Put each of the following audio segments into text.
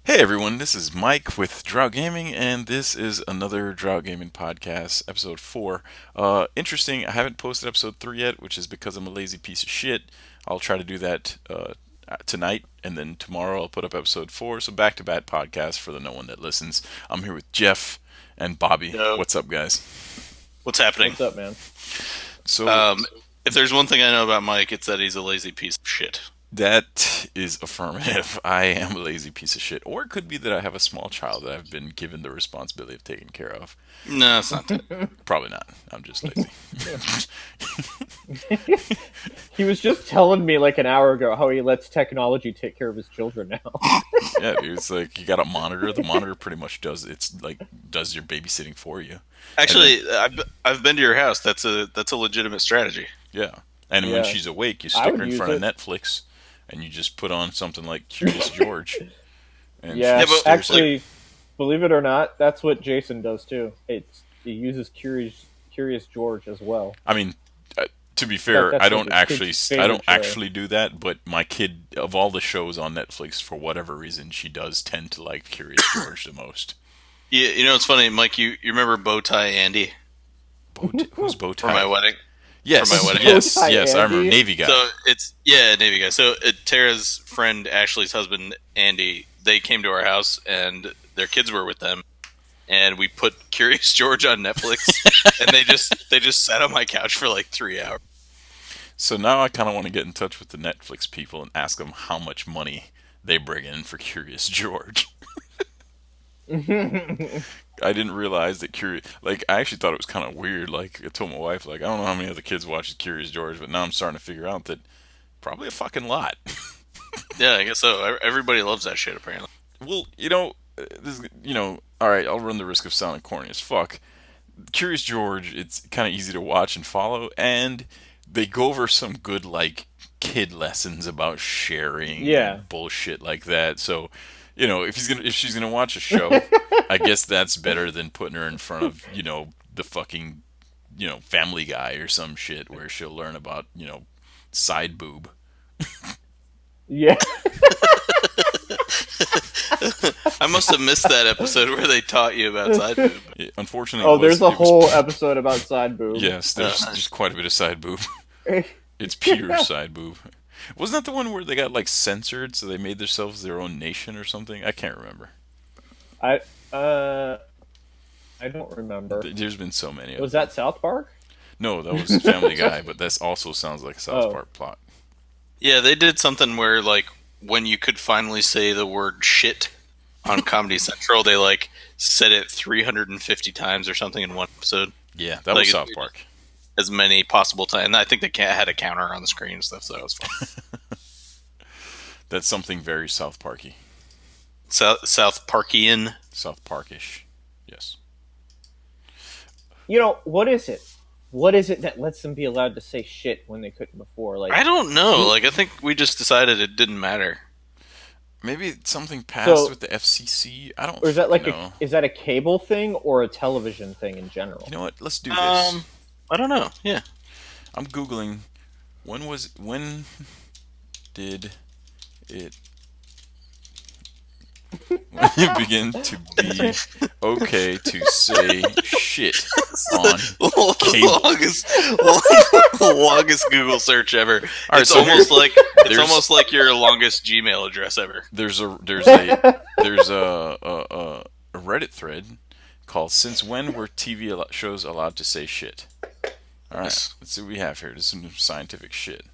Hey everyone, this is Mike with Drought Gaming, and this is another Drought Gaming podcast, episode 4. Interesting, I haven't posted episode 3 yet, which is because I'm a lazy piece of shit. I'll try to do that tonight, and then tomorrow I'll put up episode 4, so back-to-back podcast for the no one that listens. I'm here with Jeff and Bobby. Yo, What's up, guys? what's happening? What's up, man? So, If there's one thing I know about Mike, it's that he's a lazy piece of shit. that is affirmative. I am a lazy piece of shit. Or it could be that I have a small child that I've been given the responsibility of taking care of. No, it's not that. Probably not. I'm just lazy. He was just telling me like an hour ago how he lets technology take care of his children now. Yeah, dude, it's like you got a monitor. The monitor pretty much does your babysitting for you. Actually, I've been to your house. That's a legitimate strategy. Yeah. And when Yeah. she's awake, you I stick would her in use front of it. Netflix and you just put on something like Curious George. And Yeah, Yeah, but, actually, believe it or not, that's what Jason does too. He uses Curious George as well. I mean, to be fair, That's I like don't his kid's I don't favorite show. actually do that, but my kid, of all the shows on Netflix, for whatever reason, she does tend to like Curious George the most. you know, it's funny, Mike. You remember Bowtie Andy Who's Bowtie? from my wedding? Yes, for my wedding. yes, Bowtie yes. I remember Andy? Navy guy. So Navy guy. So Tara's friend Ashley's husband Andy, they came to our house and their kids were with them, and we put Curious George on Netflix, and they just sat on my couch for like 3 hours. So now I kind of want to get in touch with the Netflix people and ask them how much money they bring in for Curious George. I didn't realize that I actually thought it was kind of weird. Like, I told my wife, like, I don't know how many other kids watch Curious George, but now I'm starting to figure out that probably a fucking lot. Yeah, I guess so. Everybody loves that shit apparently. Well, all right, I'll run the risk of sounding corny as fuck. Curious George, it's kind of easy to watch and follow, and they go over some good, like, kid lessons about sharing Yeah. and bullshit like that. So, if she's gonna watch a show, I guess that's better than putting her in front of, the fucking, Family Guy or some shit where she'll learn about, side boob. Yeah, I must have missed that episode where they taught you about side boob. Unfortunately, oh, it was, there's a it was- whole episode about side boob. Yes, there's just quite a bit of side boob. It's pure side boob. Wasn't that the one where they got like censored, so they made themselves their own nation or something? I can't remember. I uh, I don't remember. There's been so many of Was them. that South Park? No, that was Family Guy, but that also sounds like a South Oh. Park plot. Yeah, they did something where like when you could finally say the word shit on Comedy Central, they like said it 350 times or something in one episode, Yeah, that Like, was South Park. as many possible times. And I think they had a counter on the screen and stuff, so that was fun. That's something very South Parky. South Parkian. South Parkish. Yes. You know, what is it? What is it that lets them be allowed to say shit when they couldn't before? Like, I don't know. Like I think we just decided it didn't matter. Maybe it's something passed So- with the FCC. I don't or is that like know. is that a cable thing or a television thing in general? You know what? Let's do this. I don't know. Yeah. I'm Googling when did it begin to be okay to say shit on cable? longest Google search ever. right, It's so almost like there's- almost like your longest Gmail address ever. There's a Reddit thread called "Since When Were TV Shows Allowed to Say Shit?" All right, Yes. let's see what we have here. This is some scientific shit.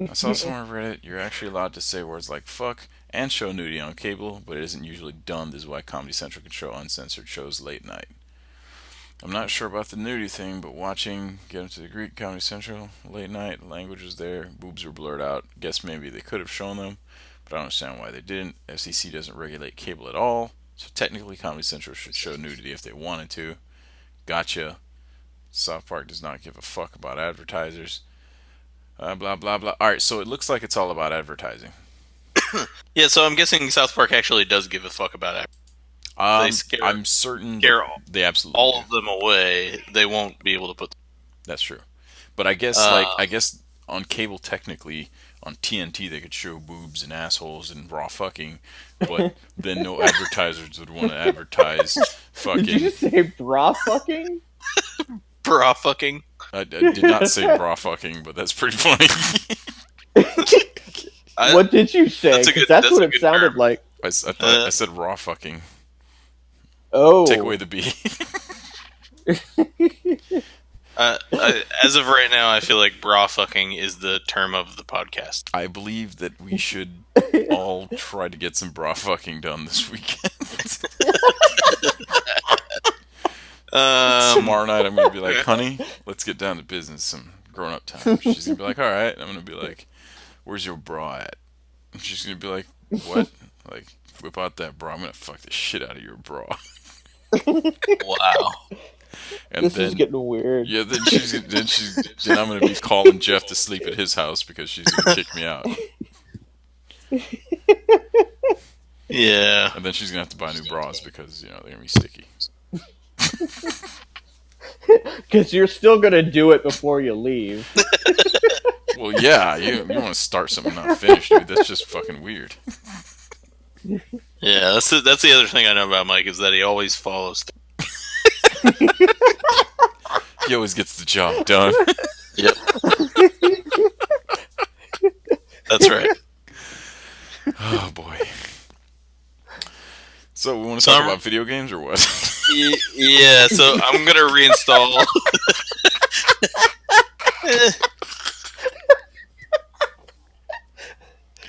I saw somewhere on Reddit you're actually allowed to say words like "fuck" and show nudity on cable, but it isn't usually done. This is why Comedy Central can show uncensored shows late night. I'm not sure about the nudity thing, but watching Get Into the Greek Comedy Central late night, language was there, boobs were blurred out. Guess maybe they could have shown them, but I don't understand why they didn't. FCC doesn't regulate cable at all, so technically Comedy Central should show nudity if they wanted to. Gotcha. South Park does not give a fuck about advertisers. Blah blah blah. All right, so it looks like it's all about advertising. Yeah, so I'm guessing South Park actually does give a fuck about it. They scare- I'm certain scare they absolutely All do. of them away. They won't be able to put. That's true. But I guess on cable technically on TNT they could show boobs and assholes and raw fucking, but then no advertisers would want to advertise fucking. Did you say bra fucking? Bra fucking. I did not say bra fucking, but that's pretty funny. What did you say? That's a 'Cause good- that's that's what a it good sounded term. like. I said raw fucking. Oh. Take away the B. As of right now, I feel like bra fucking is the term of the podcast. I believe that we should all try to get some bra fucking done this weekend. Tomorrow night I'm gonna be like, honey, let's get down to business, some grown up time. She's gonna be like, all right. I'm gonna be like, where's your bra at? And she's gonna be like, what? Like, whip out that bra. I'm gonna fuck the shit out of your bra. Wow. And this is getting weird. Yeah, then I'm gonna be calling Jeff to sleep at his house because she's gonna kick me out. Yeah. And then she's gonna have to buy new bras because they're gonna be sticky. Because you're still gonna do it before you leave. Well, yeah, you want to start something not finished, dude. That's just fucking weird. Yeah, that's the other thing I know about Mike is that he always follows through. He always gets the job done. Yep. That's right. Oh boy. So we want to talk about video games or what? Yeah, so I'm gonna reinstall.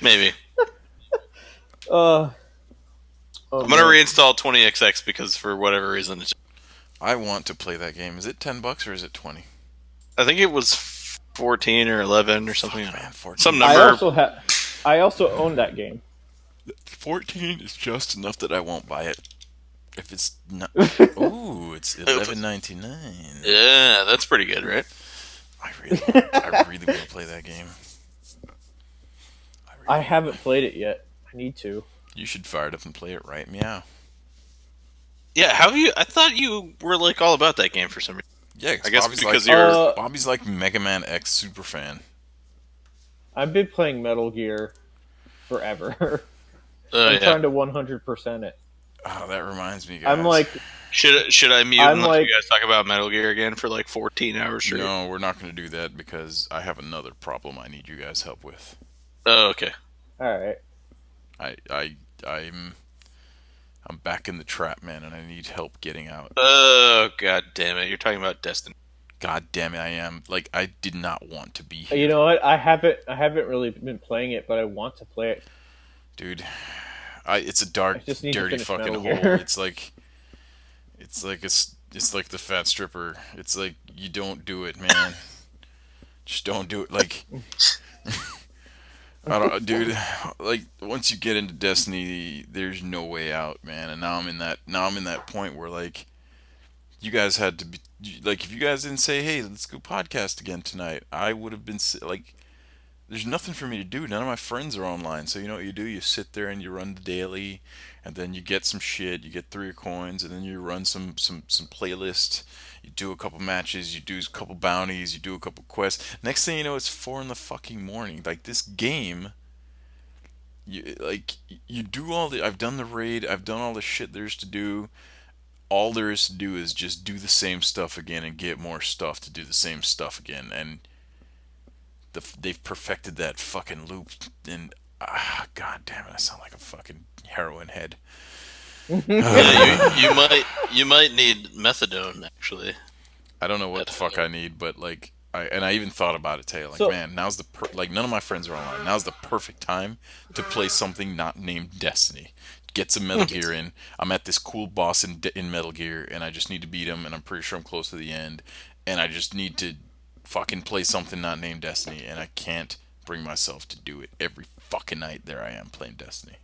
Maybe. I'm gonna reinstall 20XX because for whatever reason, I want to play that game. Is it $10 or is it 20? I think it was 14 or 11 or something. Oh, man, 14. Some number. I also own that game. 14 is just enough that I won't buy it. If it's not, ooh, it's $11.99. Yeah, that's pretty good, right? I really want to play that game. I haven't played it yet. I need to. You should fire it up and play it right meow. Yeah, how have you? I thought you were like all about that game for some reason. Yeah, I guess Bobby's because like, Bobby's like Mega Man X super fan. I've been playing Metal Gear forever. I'm trying to 100% it. Oh, that reminds me, guys. I'm like, should I mute and let you guys talk about Metal Gear again for like 14 hours straight? No, we're not going to do that because I have another problem I need you guys' help with. Oh, okay. All right. I'm back in the trap, man, and I need help getting out. Oh, god damn it! You're talking about Destiny. God damn it, I am. Like, I did not want to be here. You know what? I haven't really been playing it, but I want to play it. Dude, it's a dark, dirty fucking hole. It's like the fat stripper. It's like, you don't do it, man. Just don't do it. Like, I don't, dude. Like, once you get into Destiny, there's no way out, man. And now I'm in that point where, like, you guys had to be like, if you guys didn't say, hey, let's go podcast again tonight, I would have been like, there's nothing for me to do. None of my friends are online. So you know what you do? You sit there and you run the daily, and then you get some shit. You get 3 coins, and then you run some playlists. You do a couple matches. You do a couple bounties. You do a couple quests. Next thing you know, it's 4 in the fucking morning. Like, this game, you do all the. I've done the raid. I've done all the shit there's to do. All there is to do is just do the same stuff again and get more stuff to do the same stuff again. And they've perfected that fucking loop. And god damn it, I sound like a fucking heroin head. Yeah, you might need methadone actually. I don't know what the fuck I need, but like, I even thought about it today. Like, man, now's the like, none of my friends are online. Now's the perfect time to play something not named Destiny. Get some Metal Gear in. I'm at this cool boss in Metal Gear, and I just need to beat him, and I'm pretty sure I'm close to the end. And I just need to fucking play something not named Destiny, and I can't bring myself to do it. Every fucking night there I am playing Destiny.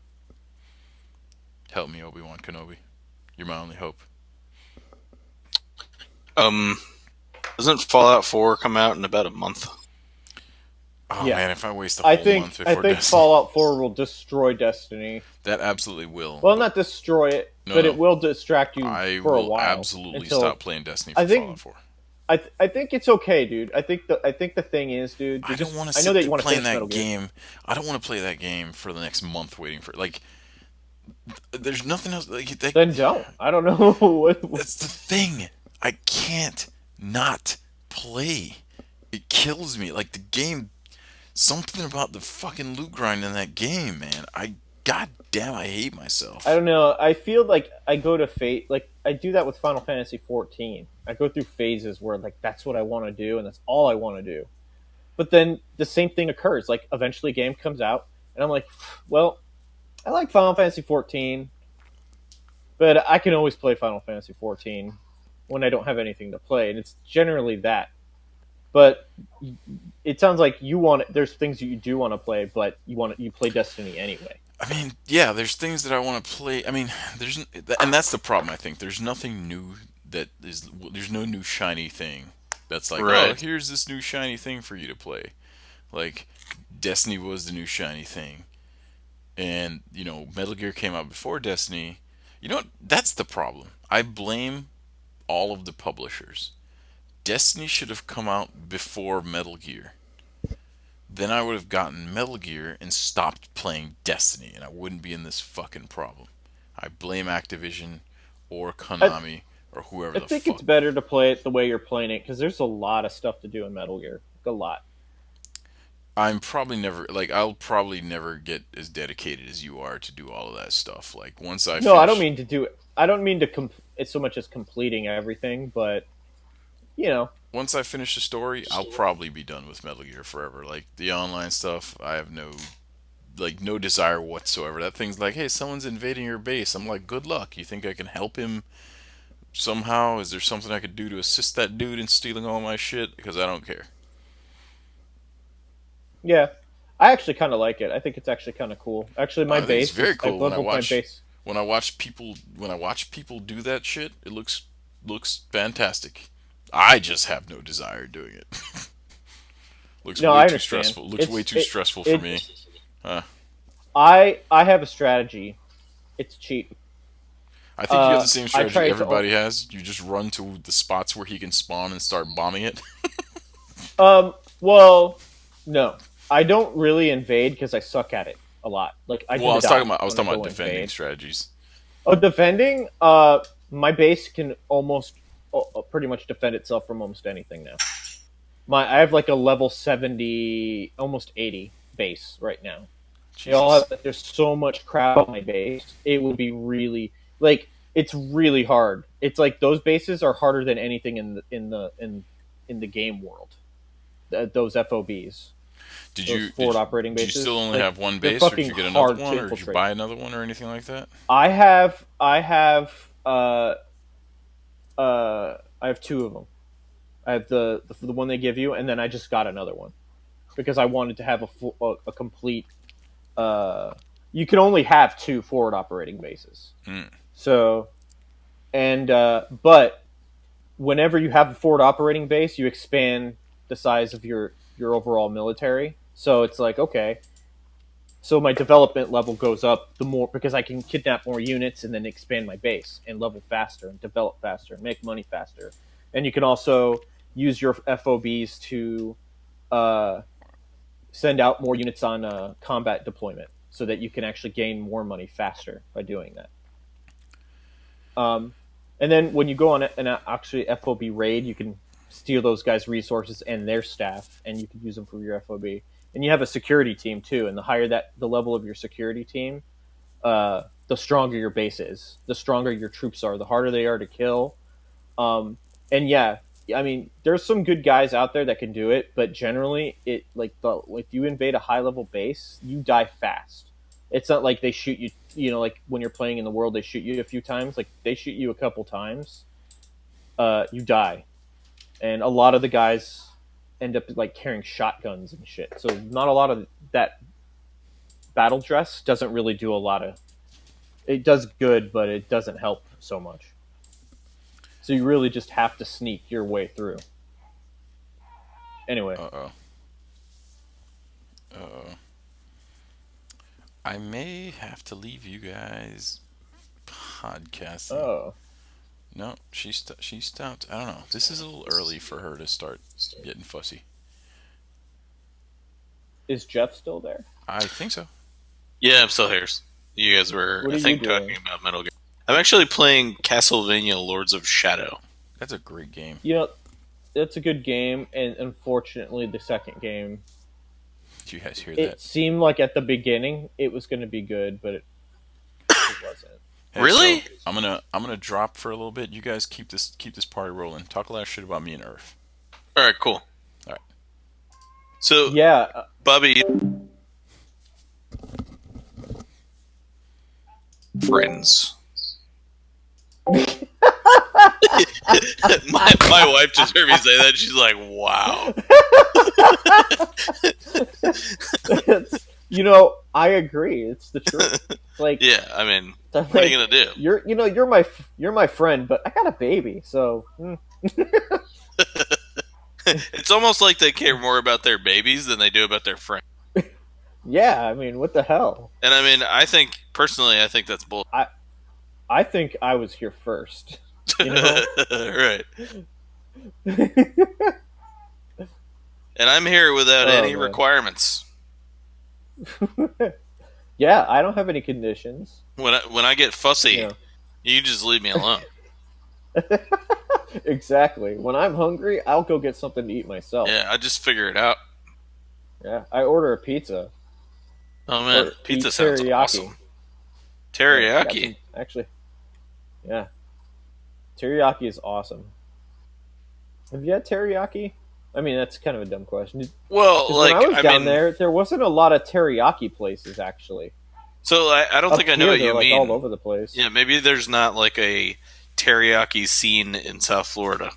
Help me, Obi-Wan Kenobi. You're my only hope. Doesn't Fallout 4 come out in about a month? Oh yeah. Man, if I waste a whole month before I think Destiny. Fallout 4 will destroy Destiny. That absolutely will. Well, not destroy it, but it will distract you for a while. I will absolutely stop playing Destiny for Fallout 4. I think it's okay, dude. I think the thing is, dude. I don't want to I know sit that you there want to playing finish Metal that Gear. game. I don't want to play that game for the next month waiting for like. There's nothing else. Like that, Then don't. I don't know. that's the thing. I can't not play. It kills me. Like the game. Something about the fucking loot grind in that game, man. God damn, I hate I myself. don't know. I feel like I go to fate. Like I do that with Final Fantasy 14. I go through phases where like that's what I want to do and that's all I want to do. But then the same thing occurs. Like eventually, a game comes out, and I'm like, well, I like Final Fantasy 14, but I can always play Final Fantasy 14 when I don't have anything to play, and it's generally that. But it sounds like you want. There's things that you do want to play, but you play Destiny anyway. I mean, yeah, there's things that I want to play. I mean, and that's the problem. I think there's nothing new that is. There's no new shiny thing that's like, oh, Right. here's this new shiny thing for you to play. Like, Destiny was the new shiny thing, and Metal Gear came out before Destiny. You know what? That's the problem. I blame all of the publishers. Destiny should have come out before Metal Gear. Then I would have gotten Metal Gear and stopped playing Destiny, and I wouldn't be in this fucking problem. I blame Activision or I Konami or whoever I the think it's fuck. better to play it the way you're playing it because there's a lot of stuff to do in Metal Gear. Like, a lot. I'm probably never like I'll probably never get as dedicated as you are to do all of that stuff. Like once I No, I don't finish mean to do it. I don't mean to it's so much as completing everything, but you know, once I finish the story, I'll probably be done with Metal Gear forever. Like the online stuff, I have no desire whatsoever. That thing's like, hey, someone's invading your base. I'm like, good luck. You think I can help him somehow? Is there something I could do to assist that dude in stealing all my shit? Because I don't care. yeah. I actually kind of like it. I think it's actually kind of cool. Actually, my I think it's base very is I've cool leveled my base. when I watch people do that shit. It looks fantastic. I just have no desire doing it. Looks No, way I too understand. stressful. Looks way too stressful for me. It's Uh, I have a strategy. It's cheap. I think you have the same I strategy try to everybody has. You just run to the spots where he can spawn and start bombing it. well, no. I don't really invade because I suck at it a lot. Like I Well, tend to die I was when I talking about go defending invade. strategies. Oh, defending. My base can almost pretty much defend itself from almost anything now. I have like a level 70, almost 80 base right now. Jesus. There's so much crap on my base. It would be really like it's really hard. It's like those bases are harder than anything in the game world. Those FOBs, those forward operating Did you still bases, only like have one they're base, or did fucking you get another hard one, to or did you infiltrate. buy another one, or anything like that? I have two of them. I have the one they give you, and then I just got another one because I wanted to have a complete. You can only have two forward operating bases. Mm. So, but whenever you have a forward operating base, you expand the size of your overall military. So it's like, okay, so my development level goes up the more because I can kidnap more units and then expand my base and level faster and develop faster and make money faster. And you can also use your FOBs to uh, send out more units on combat deployment so that you can actually gain more money faster by doing that. Um, and then when you go on an actually FOB raid, you can steal those guys' resources and their staff, and you can use them for your FOB. And you have a security team too, and the higher that the level of your security team, the stronger your base is, the stronger your troops are, the harder they are to kill. And yeah, I mean, there's some good guys out there that can do it, but generally, if you invade a high level base, you die fast. It's not like they shoot you. Like when you're playing in the world, they shoot you a few times. Like they shoot you a couple times, you die, and a lot of the guys end up like carrying shotguns and shit. So not a lot of that battle dress doesn't really do a lot of. It does good, but it doesn't help so much. So you really just have to sneak your way through. Anyway, Uh oh. Uh oh. I may have to leave you guys podcasting. oh, No, she stopped. I don't know. This is a little early for her to start getting fussy. Is Jeff still there? I think so. Yeah, I'm still here. You guys were, What I are you think, doing? talking about Metal Gear. I'm actually playing Castlevania Lords of Shadow. That's a great game. You know, that's a good game, and unfortunately, the second game. Did you guys hear that? It seemed like at the beginning it was going to be good, but it wasn't. Hey, so Really? I'm gonna drop for a little bit. You guys keep this party rolling. Talk a lot of shit about me and Earth. All right, cool. All right. So, Yeah, Bobby, friends. my wife just heard me say that. She's like, "Wow." I agree. It's the truth. Like, Yeah, I mean, like, what are you gonna do? you're my friend, but I got a baby, so It's almost like they care more about their babies than they do about their friends. yeah. I mean, what the hell? And I mean, I think that's bull. I think I was here first. You know, Right. And I'm here without any man. requirements. Yeah, I don't have any conditions. When I get fussy, You know. you just leave me alone. Exactly. When I'm hungry, I'll go get something to eat myself. Yeah, I just figure it out. Yeah, I order a pizza. Oh man, Or pizza eat sounds teriyaki. awesome. Yeah, got Teriyaki. some- actually, yeah, teriyaki is awesome. Have you had teriyaki? I mean, that's kind of a dumb question. Well, Because when I was I down mean, there wasn't a lot of teriyaki places actually. so I don't Up think I know here, what they're you like mean. all over the place. Yeah, maybe there's not like a teriyaki scene in South Florida.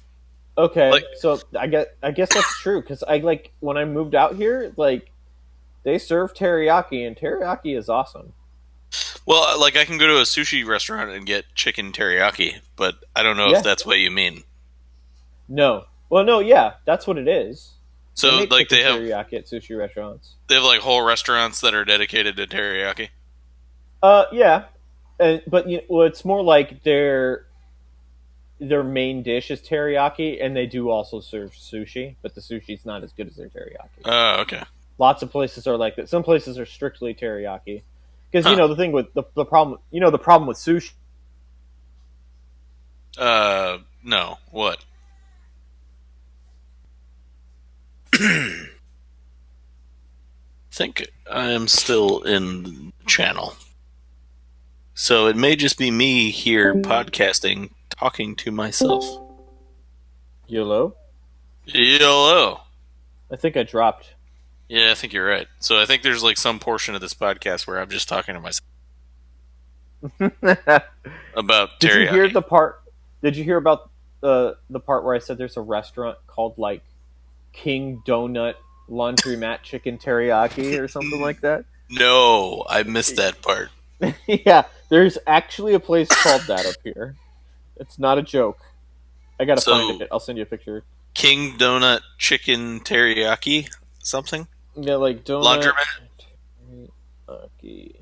Okay, Like- so I guess that's true because I like when I moved out here, like they serve teriyaki and teriyaki is awesome. Well, like I can go to a sushi restaurant and get chicken teriyaki, but I don't know Yeah. if that's what you mean. No, well, no, yeah, that's what it is. So make like chicken teriyaki at sushi restaurants. they have like whole restaurants that are dedicated to teriyaki. Yeah, but well, it's more like their main dish is teriyaki, and they do also serve sushi, but the sushi's not as good as their teriyaki. Oh, okay. Lots of places are like that. Some places are strictly teriyaki, because Huh. the thing with the problem, the problem with sushi. No. What? Think I'm still in the channel. So it may just be me here podcasting, talking to myself. YOLO? YOLO. I think I dropped. Yeah, I think you're right. So I think there's like some portion of this podcast where I'm just talking to myself about Did teriyaki. you hear the part? Did you hear about the part where I said there's a restaurant called like King Donut Laundromat Chicken Teriyaki or something like that? No, I missed that part. Yeah, there's actually a place called that up here. It's not a joke. I gotta So- find it. I'll send you a picture. King Donut Chicken Teriyaki something? Yeah, like donut Laundromat? teriyaki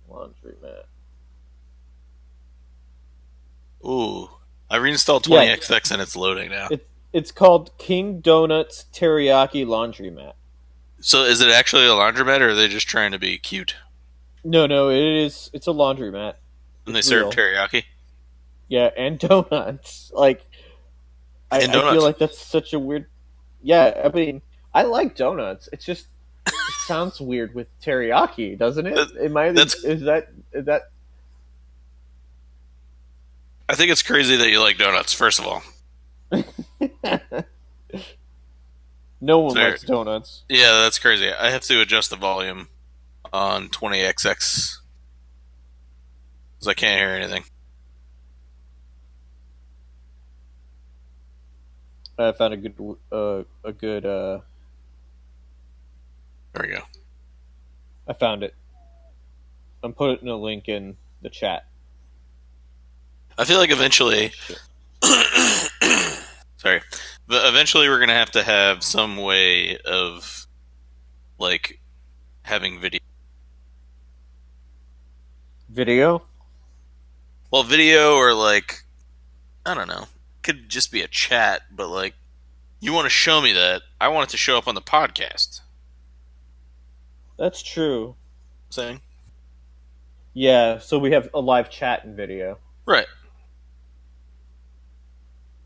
laundromat. Ooh. I reinstalled Yeah. 20XX and it's loading now. It's called King Donuts Teriyaki Laundromat. So is it actually a laundromat or are they just trying to be cute? No, it is. It's a laundromat. And they It's serve real. teriyaki? Yeah, and donuts. Like, I And feel donuts. like that's such a weird. Yeah, I mean, I like donuts. It's just it sounds weird with teriyaki, doesn't it? That's- Is that? I think it's crazy that you like donuts, first of all. No one Fair. likes donuts. Yeah, that's crazy. I have to adjust the volume on 20XX because I can't hear anything. I found a good. There we go. I found it. I'm putting a link in the chat. I feel like eventually, sorry, but eventually we're gonna have to have some way of like having video. Video. Well, video or like I don't know. Could just be a chat, but like, you want to show me that? I want it to show up on the podcast. That's true. Saying Yeah, so we have a live chat and video. right.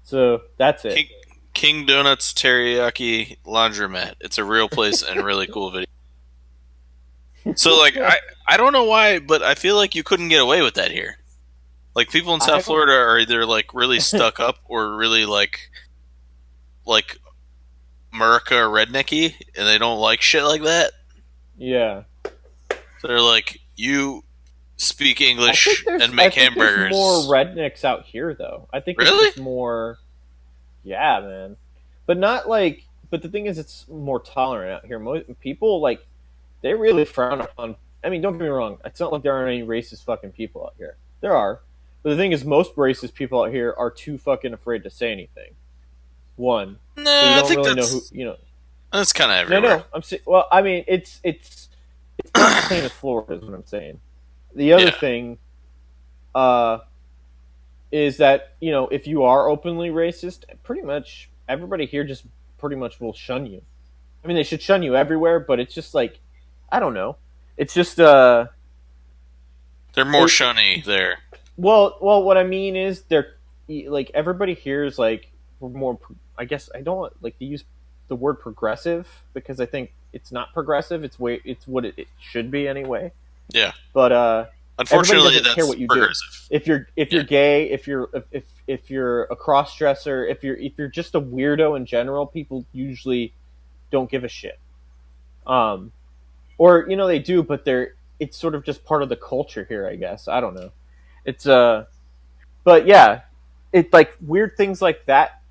So that's it. King Donuts Teriyaki Laundromat. It's a real place and a really cool video. So like I don't know why, but I feel like you couldn't get away with that here. Like people in South Florida are either like really stuck up or really like America or rednecky, and they don't like shit like that. Yeah. So they're like, you speak English and I make think hamburgers. There's more rednecks out here, though. I think Really? it's more. Yeah, man. But not like. But the thing is, it's more tolerant out here. Most people like, they really frown upon. I mean, don't get me wrong. It's not like there aren't any racist fucking people out here. There are. But the thing is, most racist people out here are too fucking afraid to say anything. One. No, So you I don't think really that's know who. You know. that's kind of everywhere. No. Well, I mean, it's not the same as Florida, is what I'm saying. The other thing, is that if you are openly racist, pretty much everybody here just pretty much will shun you. I mean, they should shun you everywhere, but it's just like, I don't know. It's just they're more shunny there. Well, what I mean is they're like everybody here is like more. I guess I don't like to use the word progressive because I think it's not progressive. It's what it should be anyway. Yeah, but unfortunately, that's care what you progressive. Do. If you're gay, if you're a cross dresser, if you're just a weirdo in general, people usually don't give a shit. Or they do, but it's sort of just part of the culture here, I guess. I don't know. It's but yeah, it's like weird things like that.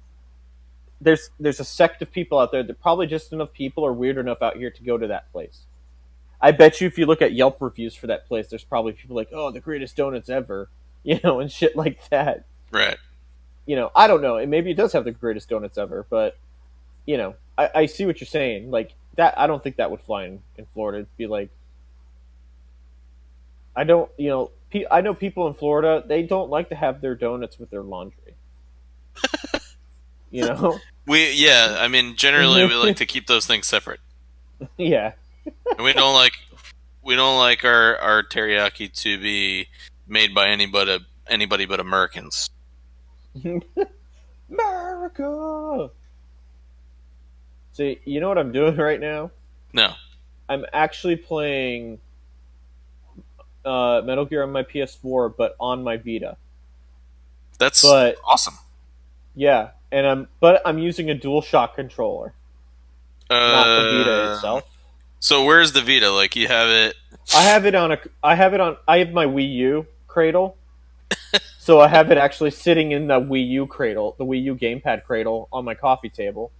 There's a sect of people out there that probably just enough people are weird enough out here to go to that place. I bet you if you look at Yelp reviews for that place, there's probably people like, oh, the greatest donuts ever, and shit like that. Right. I don't know. And maybe it does have the greatest donuts ever, but, I see what you're saying. Like, that, I don't think that would fly in Florida. It'd be like, I don't, I know people in Florida, they don't like to have their donuts with their laundry. I mean, generally we like to keep those things separate. Yeah. And we don't like our teriyaki to be made by anybody but Americans. America. See, you know what I'm doing right now? No. I'm actually playing Metal Gear on my PS4, but on my Vita. That's awesome. Yeah, and I'm using a DualShock controller, not the Vita itself. So where's the Vita? Like you have it? I have my Wii U cradle. So I have it actually sitting in the Wii U cradle, the Wii U gamepad cradle on my coffee table,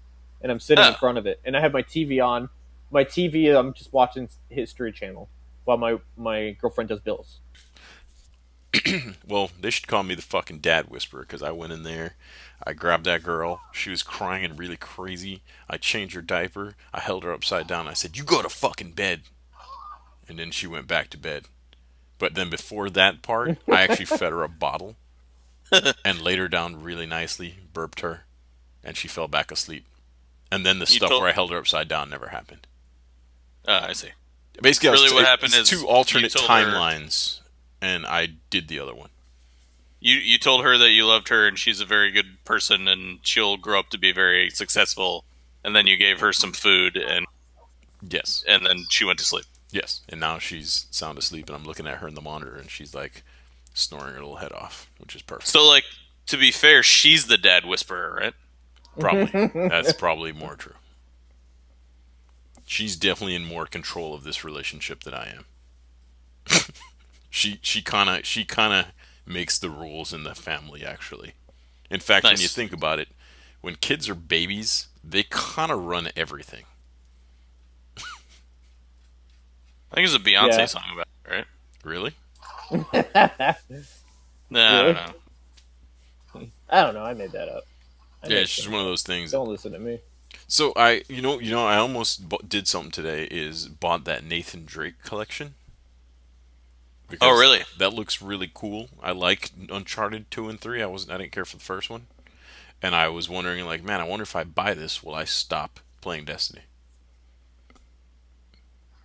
and I'm sitting in front of it. And I have my TV on. My TV, I'm just watching History Channel while my girlfriend does bills. Well, they should call me the fucking dad whisperer because I went in there, I grabbed that girl, she was crying and really crazy, I changed her diaper, I held her upside down, I said, you go to fucking bed. And then she went back to bed. But then before that part, I actually fed her a bottle and laid her down really nicely, burped her, and she fell back asleep. And then the stuff where I held her upside down never happened. I see. Basically, really what happened is two alternate timelines, and I did the other one. You told her that you loved her, and she's a very good person, and she'll grow up to be very successful. And then you gave her some food, and yes, and then she went to sleep. Yes, and now she's sound asleep, and I'm looking at her in the monitor, and she's like snoring her little head off, which is perfect. So, like, to be fair, she's the dad whisperer, right? Probably. That's probably more true. She's definitely in more control of this relationship than I am. she kind of makes the rules in the family, actually. In fact, when you think about it, when kids are babies, they kind of run everything. I think there's a Beyonce song about it, right? Really? No, really? I don't know. I don't know. I made that up. It's just one of those things. Don't listen to me. So I almost did something today. Is bought that Nathan Drake collection. Oh, because really? that looks really cool. I like Uncharted 2 and 3. I didn't care for the first one. And I was wondering, like, man, I wonder if I buy this, will I stop playing Destiny?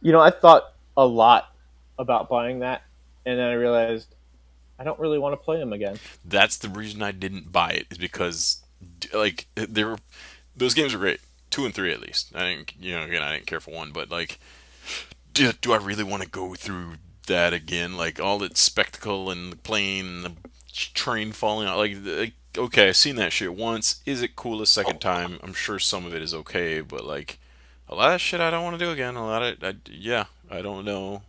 I thought a lot about buying that, and then I realized I don't really want to play them again. That's the reason I didn't buy it, is because, like, those games are great. 2 and 3 at least. I didn't, again, I didn't care for 1, but, like, do I really want to go through that again? Like, all that spectacle and the plane and the train falling out. Like, okay, I've seen that shit once. Is it cool a second time? I'm sure some of it is okay, but, like, a lot of shit I don't want to do again. A lot of, yeah, I don't know.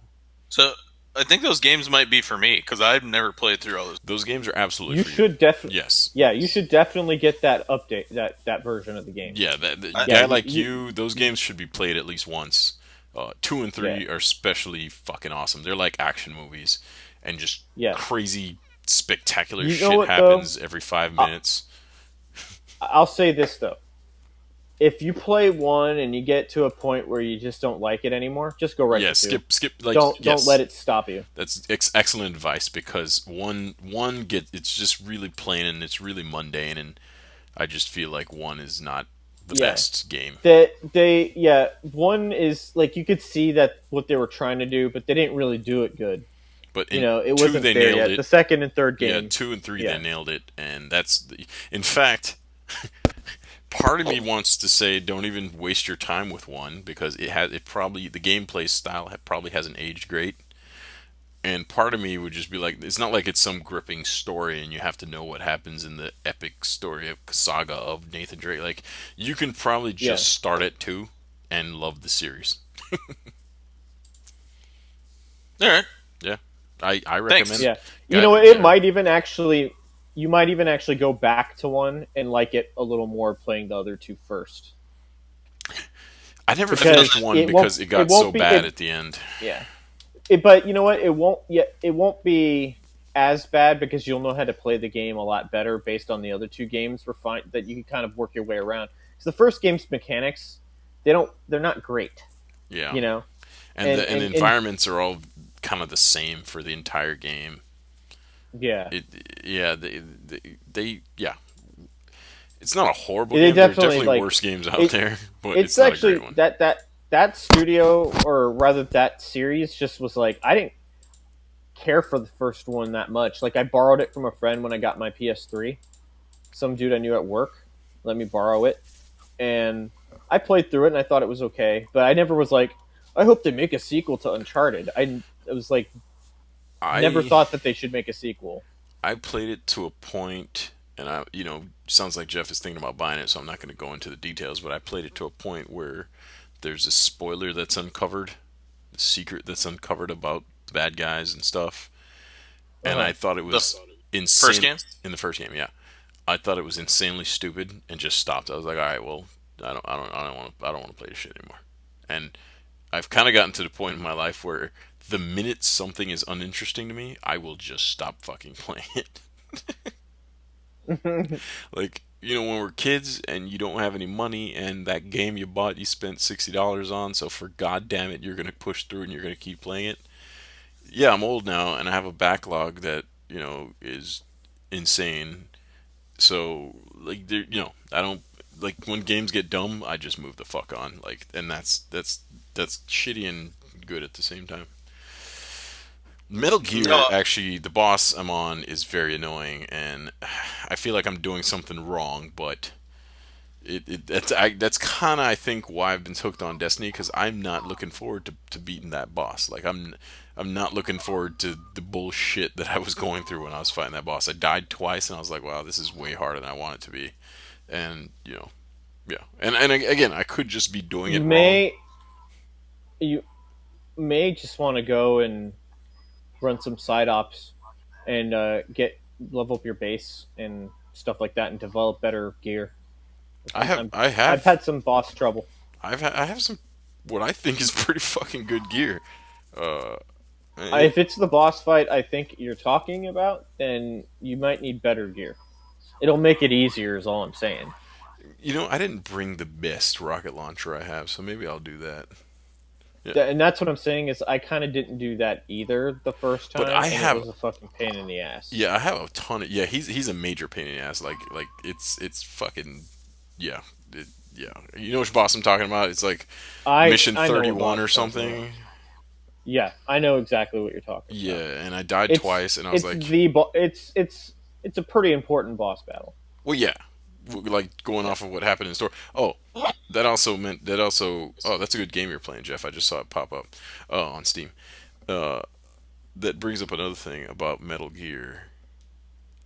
So I think those games might be for me because I've never played through all those. Those games are absolutely You for you. should definitely, Yes. yeah, you should definitely get that update, that version of the game. Yeah, a I- guy Yeah, like you, those games should be played at least once. 2 and 3 Yeah. are especially fucking awesome. They're like action movies, and just Yeah. crazy, spectacular You know shit what, though? happens every 5 minutes. I'll say this though: if you play one and you get to a point where you just don't like it anymore, just go right Yeah, to two. skip. Like, Don't yes, let it stop you. that's excellent advice, because it's just really plain and it's really mundane, and I just feel like 1 is not the Yeah. best game. One is like you could see that what they were trying to do, but they didn't really do it good. But in It 2 wasn't they there nailed yet. it. The second and third Yeah, game. 2 and 3 Yeah. they nailed it, and in fact, part of me wants to say don't even waste your time with 1, because the gameplay style probably hasn't aged great. And part of me would just be like, it's not like it's some gripping story and you have to know what happens in the epic story of saga of Nathan Drake. Like, you can probably Yeah. just start at 2 and love the series. All right. Yeah, I Thanks. recommend. Yeah. God, It yeah. might even actually. You might even actually go back to one and like it a little more playing the other two first. I never Because finished 1 it because won't- it got it won't so be- bad it- at the end. Yeah. But you know what? It won't. Yeah, it won't be as bad because you'll know how to play the game a lot better based on the other two games. That you can kind of work your way around. Because the first game's mechanics, they're not great. Yeah. You know. And the and- environments are all kind of the same for the entire game. Yeah. Yeah, yeah. It's not a horrible They game. There's definitely, definitely like, worse games out it- there, but It's not actually a great one. that studio, or rather that series, just was like I didn't care for the first one that much. Like I borrowed it from a friend when I got my PS3. Some dude I knew at work let me borrow it, and I played through it and I thought it was okay. But I never was like, I hope they make a sequel to Uncharted. It was like never thought that they should make a sequel. I played it to a point, and sounds like Jeff is thinking about buying it, so I'm not going to go into the details. But I played it to a point where there's a spoiler that's uncovered, a secret that's uncovered about the bad guys and stuff, and I thought it was insane. First game? In the first game, yeah. I thought it was insanely stupid and just stopped. I was like, all right, well, I don't want to play this shit anymore. And I've kind of gotten to the point in my life where the minute something is uninteresting to me, I will just stop fucking playing it. Like, when we're kids and you don't have any money and that game you bought you spent $60 on, so for goddamn it you're gonna push through and you're gonna keep playing it. Yeah, I'm old now and I have a backlog that is insane. So like, I don't like when games get dumb. I just move the fuck on. Like, and that's shitty and good at the same time. Metal Gear, No. actually, the boss I'm on is very annoying, and I feel like I'm doing something wrong, but that's kind of, I think, why I've been hooked on Destiny, because I'm not looking forward to beating that boss. Like, I'm not looking forward to the bullshit that I was going through when I was fighting that boss. I died twice, and I was like, wow, this is way harder than I want it to be. And, yeah. And again, I could just be doing it wrong. You may just want to go and run some side ops and level up your base and stuff like that and develop better gear. I've had some boss trouble. I have some what I think is pretty fucking good gear. If it's the boss fight I think you're talking about, then you might need better gear. It'll make it easier is all I'm saying. I didn't bring the best rocket launcher I have, so maybe I'll do that. Yeah. And that's what I'm saying is I kind of didn't do that either the first But time, I and it have was a fucking pain in the ass. Yeah, I have a ton of he's a major pain in the ass. Like it's fucking yeah. Yeah. You know which boss I'm talking about? It's like mission I know what 31 boss or you're talking about. something. Yeah, I know exactly what you're talking about. Yeah, and I died It's twice and I was it's like, the it's a pretty important boss battle. well yeah. Like going Yeah. off of what happened in the store. Oh, oh, that's a good game you're playing, Jeff. I just saw it pop up on Steam. Uh that brings up another thing about Metal Gear.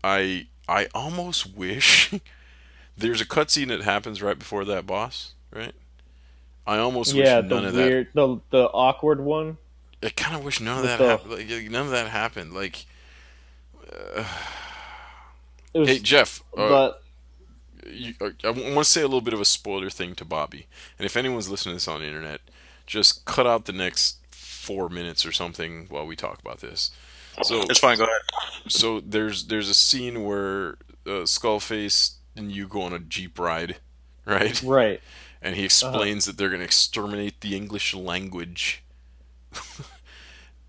I almost wish there's a cutscene that happens right before that boss, right? I almost wish Yeah, the none of that. weird, the awkward one I kind of wish none of with that the happened. Like, none of that happened. Like, it hey was Jeff, the I want to say a little bit of a spoiler thing to Bobby, and if anyone's listening to this on the internet, just cut out the next 4 minutes or something while we talk about this. So, It's fine. Go ahead. there's a scene where Skullface and you go on a jeep ride, right? right. And he Uh-huh. explains that they're going to exterminate the English language.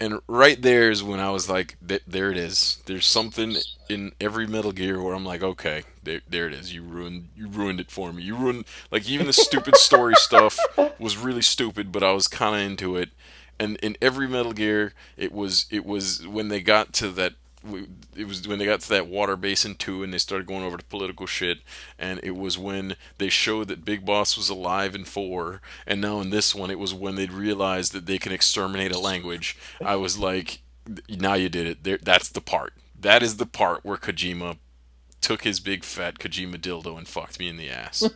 And right there is when I was like, there it is. There's something in every Metal Gear where I'm like, okay, there it is. You ruined it for me. You ruined, like, even the stupid story stuff was really stupid, but I was kind of into it. And in every Metal Gear, it was when they got to that. It was when they got to that water basin too, and they started going over to political shit. And it was when they showed that Big Boss was alive in 4, and now in this one, it was when they'd realized that they can exterminate a language. I was like, now you did it. There, that's the part. That is the part where Kojima took his big fat Kojima dildo and fucked me in the ass.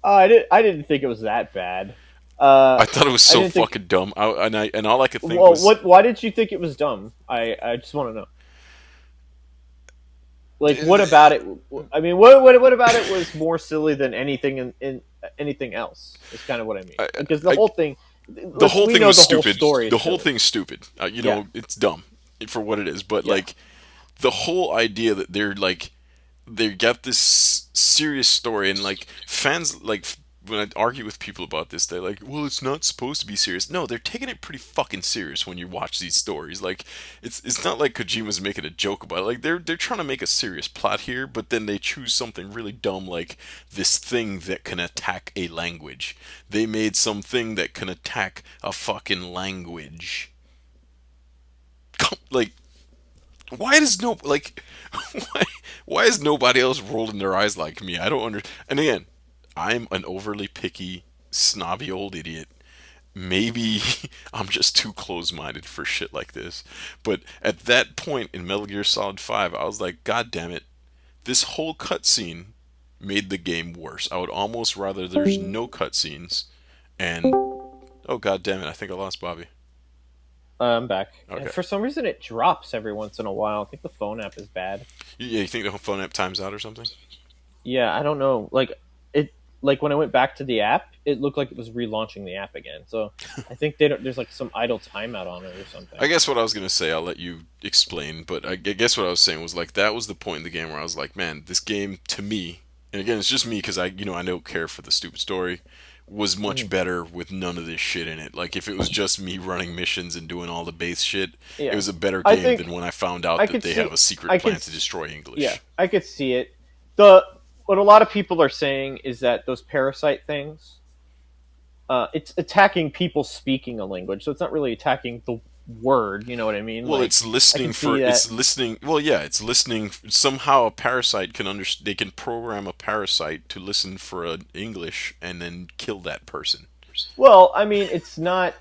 I didn't think it was that bad. I thought it was I so didn't think. fucking dumb. And all I could think Well, was, what? Why did you think it was dumb? I just want to know. Like, what about it? I mean, what about it was more silly than anything in anything else? Is kind of what I mean. Because the I, whole thing, the whole we thing know was the whole stupid. story The is whole silly. thing's stupid. Yeah, It's dumb for what it is. But yeah. like the whole idea that they're like they got this serious story, and like fans, like when I argue with people about this, they're like, well, it's not supposed to be serious. No, they're taking it pretty fucking serious when you watch these stories. Like it's not like Kojima's making a joke about it. Like they're trying to make a serious plot here, but then they choose something really dumb, like this thing that can attack a language. They made something that can attack a fucking language. Like, why does no like why why is nobody else rolling their eyes like me? I don't understand. And again, I'm an overly picky, snobby old idiot. Maybe I'm just too close-minded for shit like this. But at that point in Metal Gear Solid 5, I was like, God damn it, this whole cutscene made the game worse. I would almost rather there's no cutscenes and oh god damn it, I think I lost Bobby. I'm back. And Okay. for some reason, it drops every once in a while. I think the phone app is bad. Yeah, you think the phone app times out or something? Yeah, I don't know. Like when I went back to the app, it looked like it was relaunching the app again. So I think there's like some idle timeout on it or something. I guess what I was gonna say, I'll let you explain. But I guess what I was saying was like that was the point in the game where I was like, man, this game to me, and again, it's just me because I don't care for the stupid story, was much Mhm. better with none of this shit in it. Like if it was just me running missions and doing all the base shit, it Yeah, was a better I game than think when I found out I that could they have see. a secret I could. plan to destroy Yeah, English. I could see it. The What a lot of people are saying is that those parasite things, it's attacking people speaking a language, so it's not really attacking the word. You know what I mean? Well, Like, it's I listening can for see that. it's listening. Well, yeah, it's listening. Somehow, a parasite can they can program a parasite to listen for English and then kill that person. Well, I mean, it's not.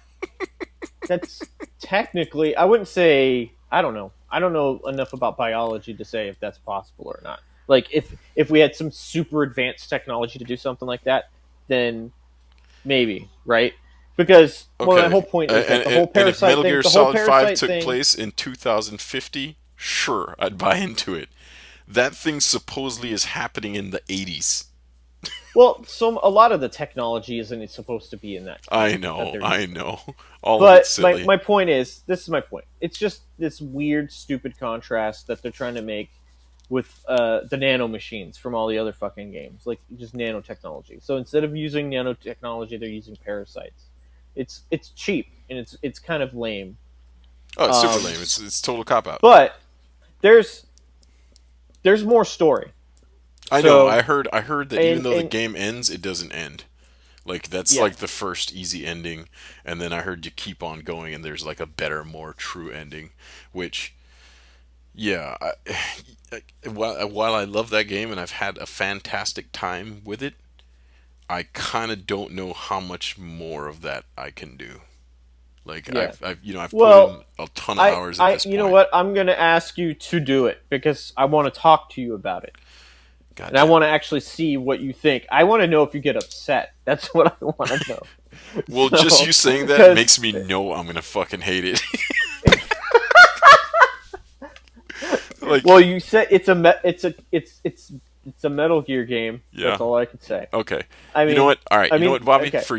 That's technically. I wouldn't say. I don't know. I don't know enough about biology to say if that's possible or not. Like, if we had some super advanced technology to do something like that, then maybe, right? Because well, my Okay, whole point is that and if Metal Gear the whole Solid 5 parasite took thing. place in 2050, sure, I'd buy into it. That thing supposedly is happening in the 80s. Well, so a lot of the technology isn't supposed to be in that time that they're I using. know. All of it's But my, silly. my point is, this is my point. It's just this weird, stupid contrast that they're trying to make. the nano machines from all the other fucking games, like just nanotechnology. So instead of using nanotechnology, they're using parasites. It's cheap and it's kind of lame. Oh, it's super lame. It's total cop out. But there's more story. I know. I heard that even though the and game ends, it doesn't end. Like that's yeah, like the first easy ending, and then I heard you keep on going, and there's like a better, more true ending. Which, yeah, while I love that game and I've had a fantastic time with it, I kind of don't know how much more of that I can do. Like yeah. I've put in Well, a ton of hours at this you know point. what? I'm gonna ask you to do it because I want to talk to you about it. God And I damn want it. to actually see what you think. I want to know if you get upset. That's what I want to know. Well, just you saying that Because makes me know I'm gonna fucking hate it. Like, well, you said it's a Metal Gear game. yeah. That's all I can say. Okay. I You know mean, what? All right. I You know mean, what, Bobby? okay. For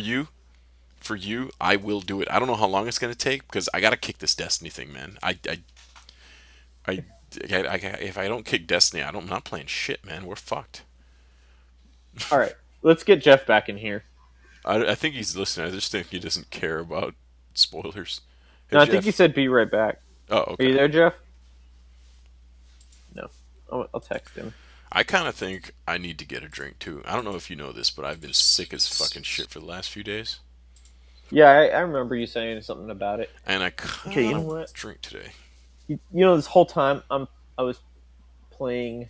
you, I will do it. I don't know how long it's gonna take because I gotta kick this Destiny thing, man. I, if I don't kick Destiny, I'm not playing shit, man. We're fucked. All right, let's get Jeff back in here. I think he's listening. I just think he doesn't care about spoilers. Hey, No, I think he Jeff. said be right back. Oh, Are you okay. there, Jeff? No. I'll text him. I kind of think I need to get a drink too. I don't know if you know this, but I've been sick as fucking shit for the last few days, Yeah, I remember you saying something about it. and I Okay, kind you know of what? drink today. You know, this whole time I was playing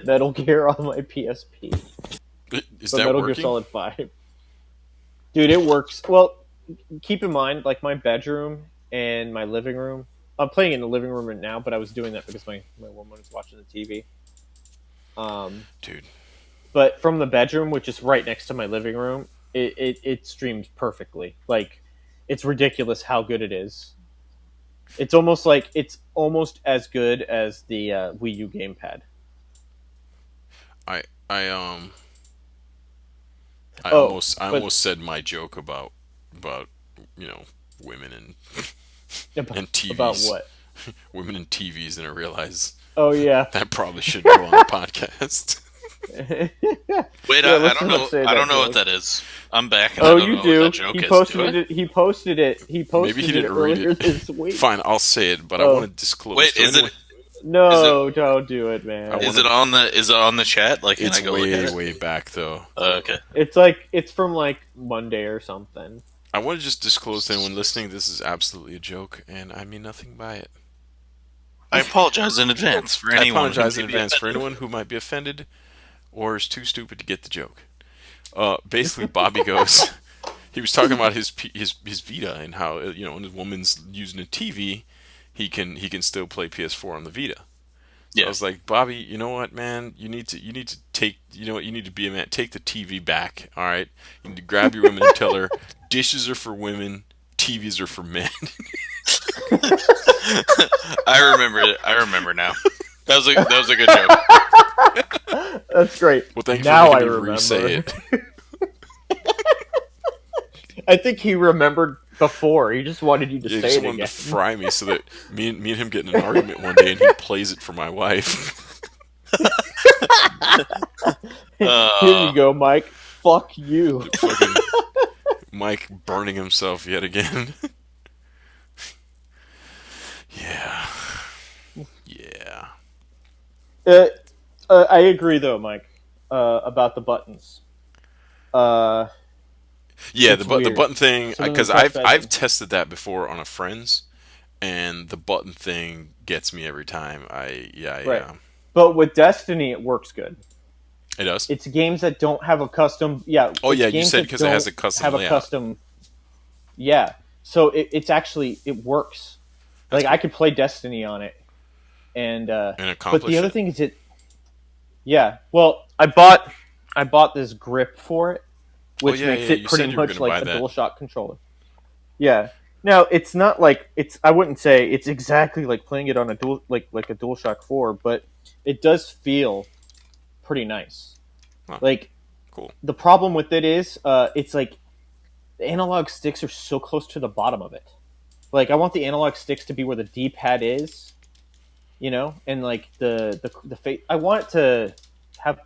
Metal Gear on my PSP, Is but that Metal Gear working? Solid 5. Dude, it works. Well, keep in mind, like my bedroom and my living room. I'm playing in the living room right now, but I was doing that because my woman was watching the TV. Dude, But from the bedroom, which is right next to my living room, it streams perfectly. Like, it's ridiculous how good it is. It's almost as good as the Wii U gamepad. I I um Oh, I but almost said my joke about you know women and and about TVs, what? women and TVs, and I realize Oh yeah. that probably shouldn't go on the podcast. Wait, Yeah, I let's don't not know. say I that don't know what joke. that is. I'm back, and I Oh, don't you know do. what that joke He is. posted Do I? it. He posted it. He posted Maybe he it didn't read earlier it. this week. Fine, I'll say it, but I Oh. want to disclose. Wait, to is anyone, it No, don't do it, man. I is wanna- it on the chat? Like, can It's I go look at it? way back though. Okay. It's from like Monday or something. I want to just disclose to anyone listening, this is absolutely a joke, and I mean nothing by it. I apologize in advance for I anyone. apologize who in may be advance for offended. anyone who might be offended or is too stupid to get the joke. Basically, Bobby goes. He was talking about his Vita and how when a woman's using a TV, he can still play PS4 on the Vita. So Yeah. I was like, Bobby, you know what, man? You need to take. You know what? You need to be a man. Take the TV back. All right. You need to grab your woman and tell her dishes are for women, TVs are for men. I remember it. I remember now. That was a good joke. That's great. Well, thank you Now for I making me remember. re-say it. I think he remembered before. He just wanted you to Yeah, he say just it wanted again. to fry me so that me and him get in an argument one day and he plays it for my wife. Here you go, Mike. Fuck you. Fucking Mike burning himself yet again. Yeah. Yeah. I agree though, Mike, about the buttons. Yeah, It's the weird. button thing, Some of because the stuff I've tested that before on a friend's, and the button thing gets me every time. Right. But with Destiny, it works good. It does. It's games that don't have a custom. Yeah. Oh it's yeah, you games said that because it has a don't custom have layout. a custom. Yeah. So it works. That's Like I could play Destiny on it, and accomplish but the other it. thing is Yeah. Well, I bought this grip for it, which yeah, makes yeah, it you said pretty you were much gonna like buy a that. DualShock controller. Yeah. Now it's not like it's. I wouldn't say it's exactly like playing it on a like a DualShock 4, but it does feel pretty nice. Huh. Like Cool. the problem with it is, it's like the analog sticks are so close to the bottom of it. Like I want the analog sticks to be where the D-pad is, you know, and like I want it to have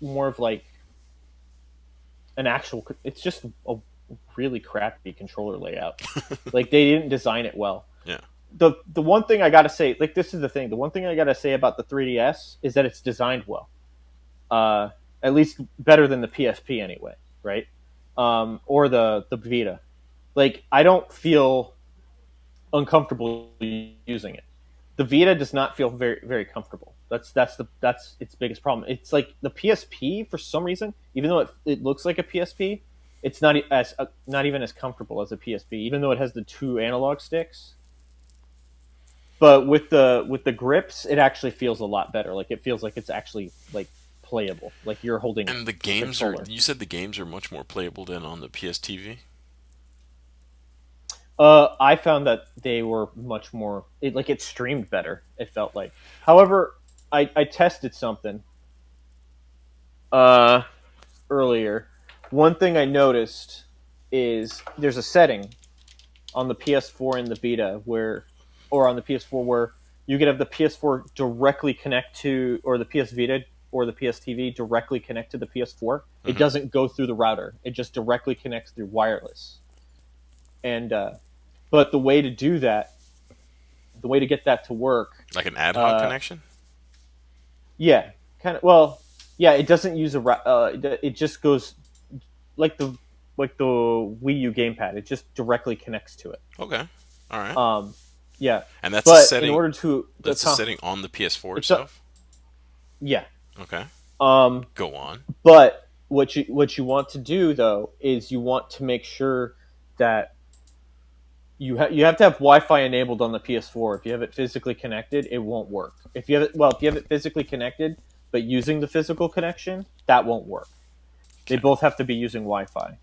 more of like an actual. It's just a really crappy controller layout. Like they didn't design it well. Yeah. The one thing I gotta say, like this is the thing. The one thing I gotta say about the 3DS is that it's designed well. At least better than the PSP anyway, right? Or the Vita. Like I don't feel uncomfortable using it. The Vita does not feel very very comfortable. That's its biggest problem. It's like the PSP for some reason, even though it looks like a PSP, it's not even as comfortable as a PSP, even though it has the two analog sticks. But with the grips, it actually feels a lot better. Like it feels like it's actually like playable. Like you're holding And the a games are, controller. you said the games are much more playable than on the PSTV? I found that they were much more it streamed better. It felt like. However, I tested something uh, earlier. One thing I noticed is there's a setting on the PS4 and the Vita or on the PS4 where you could have the PS4 directly connect to, or the PS Vita or the PS TV directly connect to the PS4. It Mm-hmm. doesn't go through the router. It just directly connects through wireless. And but the way to do that, the way to get that to work, Like an ad hoc uh, connection? yeah, kind of. Well, yeah, it doesn't use it just goes like the Wii U gamepad. It just directly connects to it. Okay. All right. Yeah, And that's a but in setting. order to That's a setting on the PS4 it's a itself. yeah. Okay. Um, Go on. but what you want to do though is you want to make sure that you have to have Wi-Fi enabled on the PS4. If you have it physically connected, it won't work. If you have it physically connected but using the physical connection, that won't work. They Okay. both have to be using Wi-Fi.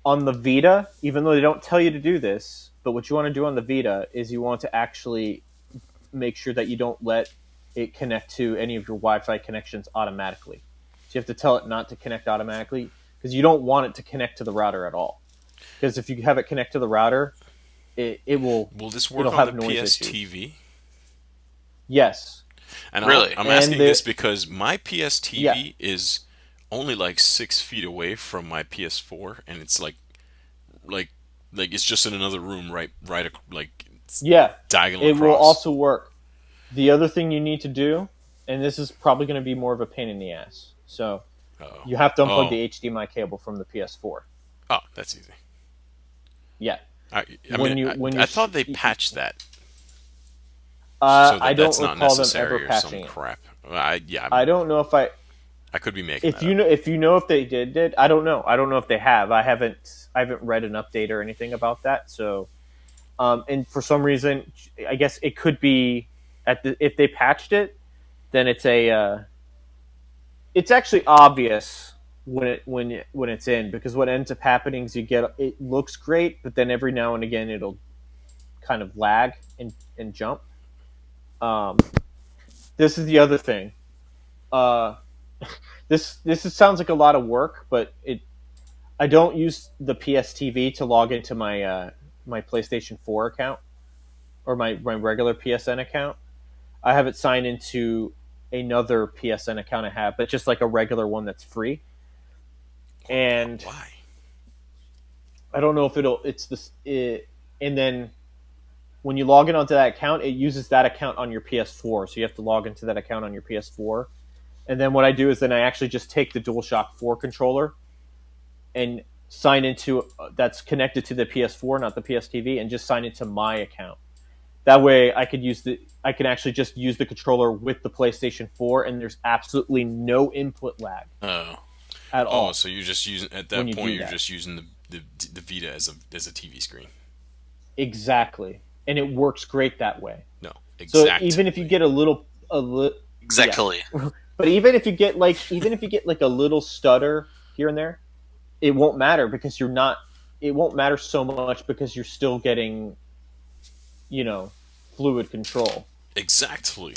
On the Vita, even though they don't tell you to do this, but what you want to do on the Vita is you want to actually make sure that you don't let it connect to any of your Wi-Fi connections automatically. So you have to tell it not to connect automatically because you don't want it to connect to the router at all. Because if you have it connect to the router, it will Will this work it'll on the have noise PS issues. TV? Yes. And Really? I'm And asking this because my PS yeah. TV is only like 6 feet away from my PS4, and it's like like it's just in another room, like it's Yeah. diagonal It will across. also work. The other thing you need to do, and this is probably going to be more of a pain in the ass. So Oh, you have to unplug oh, the HDMI cable from the PS4. oh, that's easy. Yeah. I When mean, you when you I thought they patched that so I that don't that's not recall them ever necessary or some patching it. crap. Yeah, I don't know if I could be making that up. if you know if they did I don't know. I don't know if they have. I haven't read an update or anything about that. So and for some reason I guess it could be if they patched it, then it's actually obvious when it's in, because what ends up happening is it looks great, but then every now and again it'll kind of lag and jump. Um, this is the other thing. Uh, sounds like a lot of work, but I don't use the PSTV to log into my PlayStation 4 account or my regular PSN account. I have it signed into another PSN account I have, but just like a regular one that's free. And Why? I don't know if and then when you log in onto that account, it uses that account on your PS4. So you have to log into that account on your PS4. And then what I do is then I actually just take the DualShock 4 controller and sign into that's connected to the PS4, not the PSTV, and just sign into my account. That way I can actually just use the controller with the PlayStation 4, and there's absolutely no input lag Oh, at all. so you're just using at when that you point. do You're that. just using the Vita as a TV screen. Exactly. And it works great that way. No, So exactly. even if you get a little Exactly. yeah. But even if you get like a little stutter here and there, it won't matter because it won't matter so much because you're still getting, you know, fluid control. Exactly.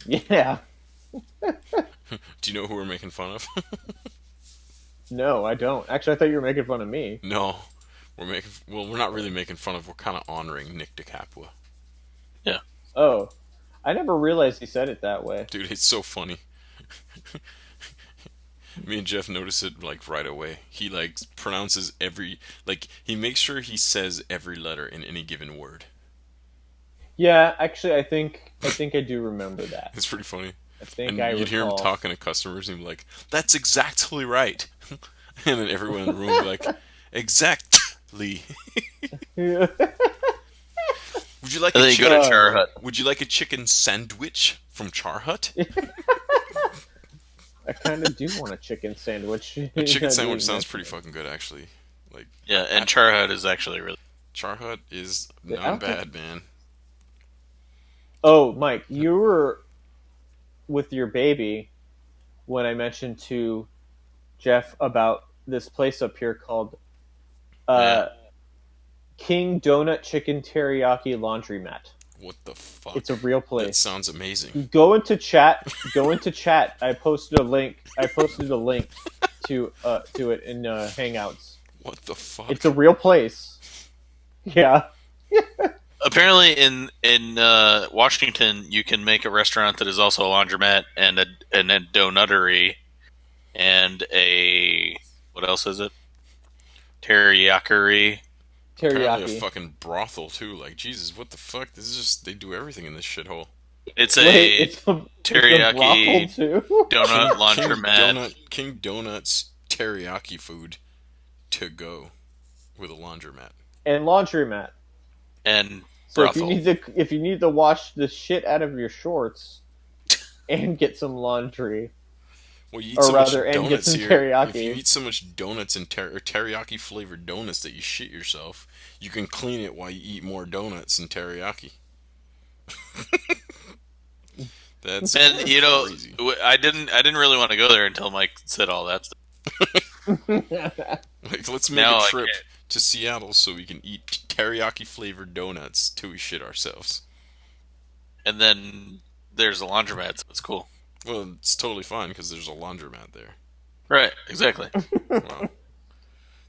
Yeah. Do you know who we're making fun of? No, I don't. Actually, I thought you were making fun of me. No, we're not really making fun of. We're kind of honoring Nick DeCapua. Yeah. Oh. I never realized he said it that way. Dude, it's so funny. Me and Jeff notice it like right away. He like pronounces every like he makes sure he says every letter in any given word. Yeah, actually, I think I do remember that. It's pretty funny. I think And I you'd hear him recall. talking to customers and he'd be like, "That's exactly right," and then everyone in the room would be like, "Exactly." Yeah. Would you like And a then you go chicken? to Char Hut. Would you like a chicken sandwich from Char Hut? I kind of do want a chicken sandwich. A chicken sandwich Doing sounds that. pretty fucking good, actually. Like Yeah, and Char Hut is actually really. Char Hut is I not don't think- bad, man. Oh, Mike, you were with your baby when I mentioned to Jeff about this place up here called King Donut Chicken Teriyaki Laundromat. What the fuck? It's a real That place. sounds amazing. Go into chat. Go into chat. I posted a link to it in Hangouts. What the fuck? It's a real place. Yeah. Apparently, in Washington, you can make a restaurant that is also a laundromat and a donuttery and a what else is it? Teriyaki. Apparently a Teriyaki. fucking brothel too. Like Jesus, what the fuck? This is just they do everything in this shithole. It's Wait, a it's a teriyaki brothel too. donut laundromat. King Donut's teriyaki food to go with a laundromat. And laundromat. And So brothel. if you need to wash the shit out of your shorts and get some laundry, Well, you eat Or so much rather, and get donuts some here. teriyaki. If you eat so much donuts and or teriyaki flavored donuts that you shit yourself, you can clean it while you eat more donuts and teriyaki. That's And you know, crazy. I didn't really want to go there until Mike said all that stuff. Like, let's make Now a I trip get it. to Seattle so we can eat teriyaki flavored donuts till we shit ourselves. And then there's a laundromat, so it's cool. Well, it's totally fine because there's a laundromat there. Right, exactly. Wow.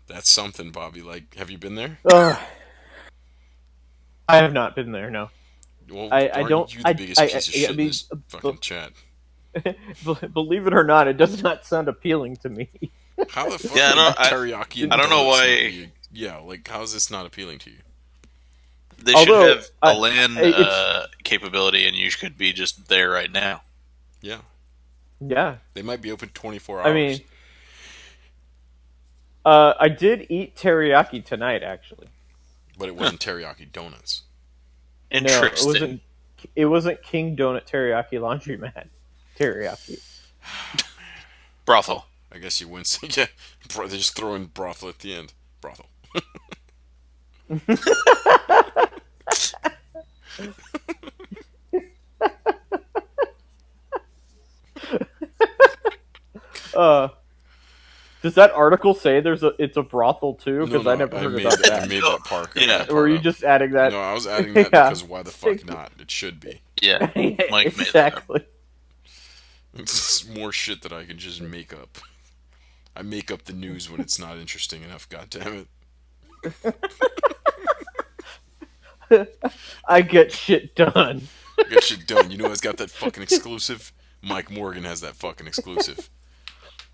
That's something, Bobby. Like, have you been there? Ugh. I have not been there. No. Well, I aren't don't- you the I- biggest I- piece of I shit in mean, this fucking chat? Believe it or not, it does not sound appealing to me. How the fuck Yeah, teriyaki and I don't know donuts why- not be- yeah, like, how is this not appealing to you? They Although, should have a I- LAN it's- capability, and you could be just there right now. Yeah. Yeah. They might be open 24 hours. I mean, I did eat teriyaki tonight, actually. But it wasn't teriyaki donuts. No, Interesting. it wasn't King Donut Teriyaki Laundromat teriyaki. Brothel. I guess you went. Yeah, they just throw in brothel at the end. Brothel. Does that article say it's a brothol too? Because No, I never heard made about that. I that. made that part. Yeah. that Or were part you up. just adding that? No, I was adding that Yeah. because why the fuck not? It should be. Yeah, Mike made that up. Exactly. It's more shit that I can just make up. I make up the news when it's not interesting enough. God damn it! I get shit done. Get shit done. You know who's got that fucking exclusive? Mike Morgan has that fucking exclusive.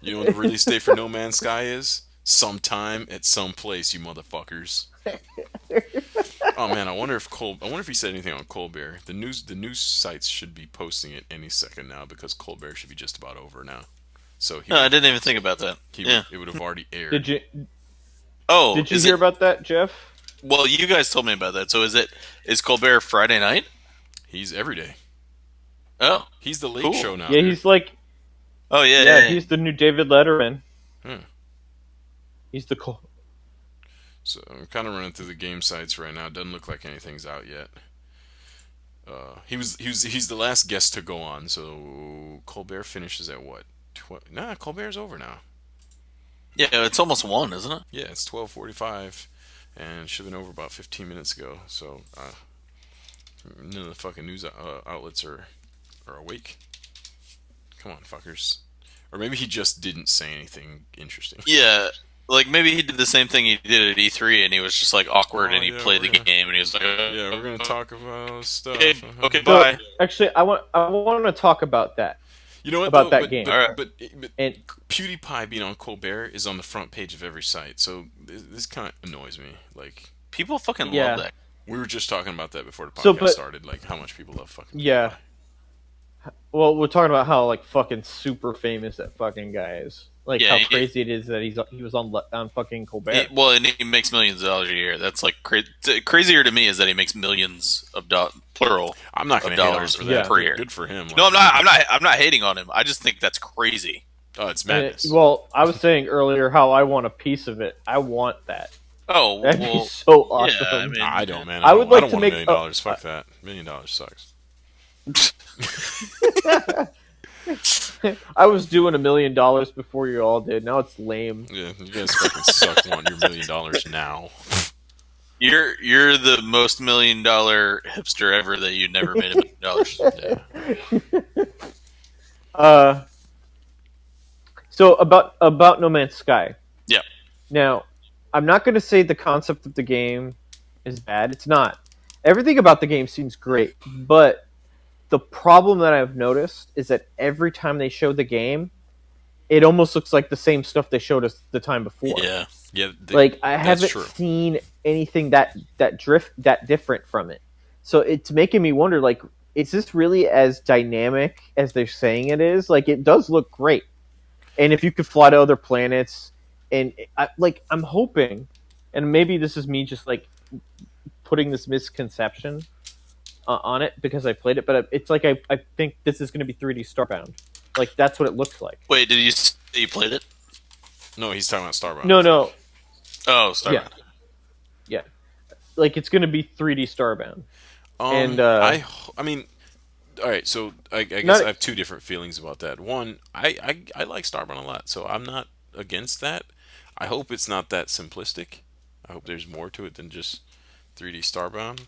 You know when the release date for No Man's Sky is? Sometime at some place, you motherfuckers. Oh man, I wonder if he said anything on Colbert. The news sites should be posting it any second now because Colbert should be just about over now. So No, I didn't even think about that. Yeah. it would have already aired. Did you Oh, did you is hear it? about that, Jeff? Well, you guys told me about that. So is Colbert Friday night? He's every day. Oh, He's the late Cool. show now. Yeah, dude. he's like oh yeah, yeah, yeah. he's the new David Letterman. Hmm. He's the cool. So I'm kind of running through the game sites right now. Doesn't look like anything's out yet. He's the last guest to go on. So Colbert finishes at what? Nah, Colbert's over now. Yeah, it's almost 1, isn't it? Yeah, it's 12:45, and it should have been over about 15 minutes ago. So none of the fucking news outlets are awake. Come on, fuckers. Or maybe he just didn't say anything interesting. Yeah, Like maybe he did the same thing he did at E3, and he was just like awkward, Oh, and he yeah, played the we're gonna- game, and he was like, Yeah, we're gonna talk about stuff. okay, okay, So bye. actually, I want to talk about that You know what about though? that game. Alright. But And PewDiePie being on Colbert is on the front page of every site, so this kind of annoys me. Like People fucking Yeah. love that. we were just talking about that before the podcast So, but- started, like how much people love fucking Yeah. PewDiePie. well, we're talking about how like fucking super famous that fucking guy is. Like Yeah, how he- crazy it is that he was on fucking Colbert. Well, and he makes millions of dollars a year. That's like crazier to me is that he makes millions of plural. I'm not gonna Of hate on him dollars for Yeah. that. per year. Good for him. No, like- I'm not hating on him. I just think that's crazy. Oh, it's madness. Well, I was saying earlier how I want a piece of it. I want that. Oh, That'd well, be so awesome. yeah, I mean, Nah, I don't, man. I would I like don't to want make- $1 million. Fuck that. $1 million sucks. I was doing $1 million before you all did. Now it's lame. Yeah, you guys fucking suck. Want your $1 million now? you're the most $1 million hipster ever that you never made $1 million. Yeah. So about No Man's Sky. Yeah. Now, I'm not going to say the concept of the game is bad. It's not. Everything about the game seems great, but the problem that I've noticed is that every time they show the game, it almost looks like the same stuff they showed us the time before. Yeah. Yeah. Like I that's haven't true. seen anything that different from it. So it's making me wonder, like, is this really as dynamic as they're saying it is? Like, it does look great, and if you could fly to other planets, and I'm hoping, and maybe this is me just like putting this misconception on it because I played it, but it's like I think this is going to be 3D Starbound. Like that's what it looks like. Wait, did you say you played it? No, he's talking about Starbound. No, Oh, Starbound. yeah, like it's going to be 3D Starbound. And, I mean, all right. So I guess Not- I have two different feelings about that. One, I like Starbound a lot, so I'm not against that. I hope it's not that simplistic. I hope there's more to it than just 3D Starbound.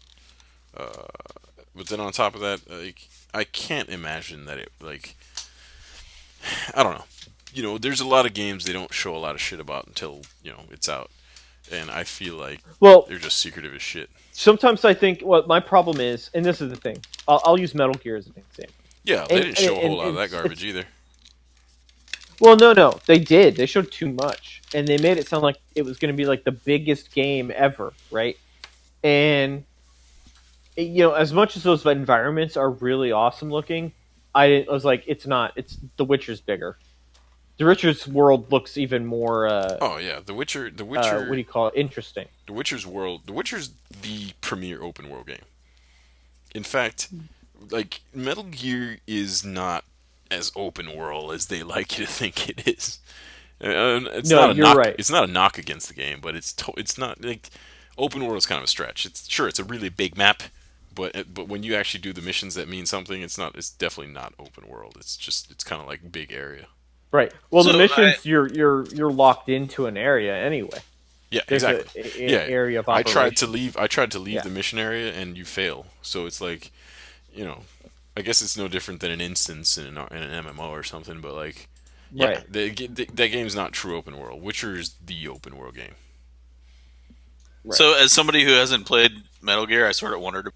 But then on top of that, like I can't imagine that it like I don't know. You know, there's a lot of games they don't show a lot of shit about until it's out, and I feel like Well, they're just secretive as shit. sometimes I think what my problem is, and this is the thing. I'll use Metal Gear as an example. Yeah, they And- didn't show a and- whole lot of that and garbage either. Well, no, they did. They showed too much, and they made it sound like it was going to be like the biggest game ever, right? And as much as those environments are really awesome looking, I was like, it's not. It's The Witcher's bigger. The Witcher's world looks even more. Oh yeah, The Witcher. What do you call it? Interesting. The Witcher's world. The Witcher's the premier open world game. In fact, like Metal Gear is not as open world as they like you to think it is. It's No, not a you're knock. right. It's not a knock against the game, but it's not like open world is kind of a stretch. It's a really big map, but when you actually do the missions that mean something, it's not. It's definitely not open world. It's kind of like big area. Right. Well, the So missions you're locked into an area anyway. Yeah, There's exactly. an area of I operation. tried to leave Yeah. the mission area, and you fail. So it's like, I guess it's no different than an instance in an MMO or something. But like, yeah, Right. that game's not true open world. Witcher is the open world game. Right. So, as somebody who hasn't played Metal Gear, I sort of wondered,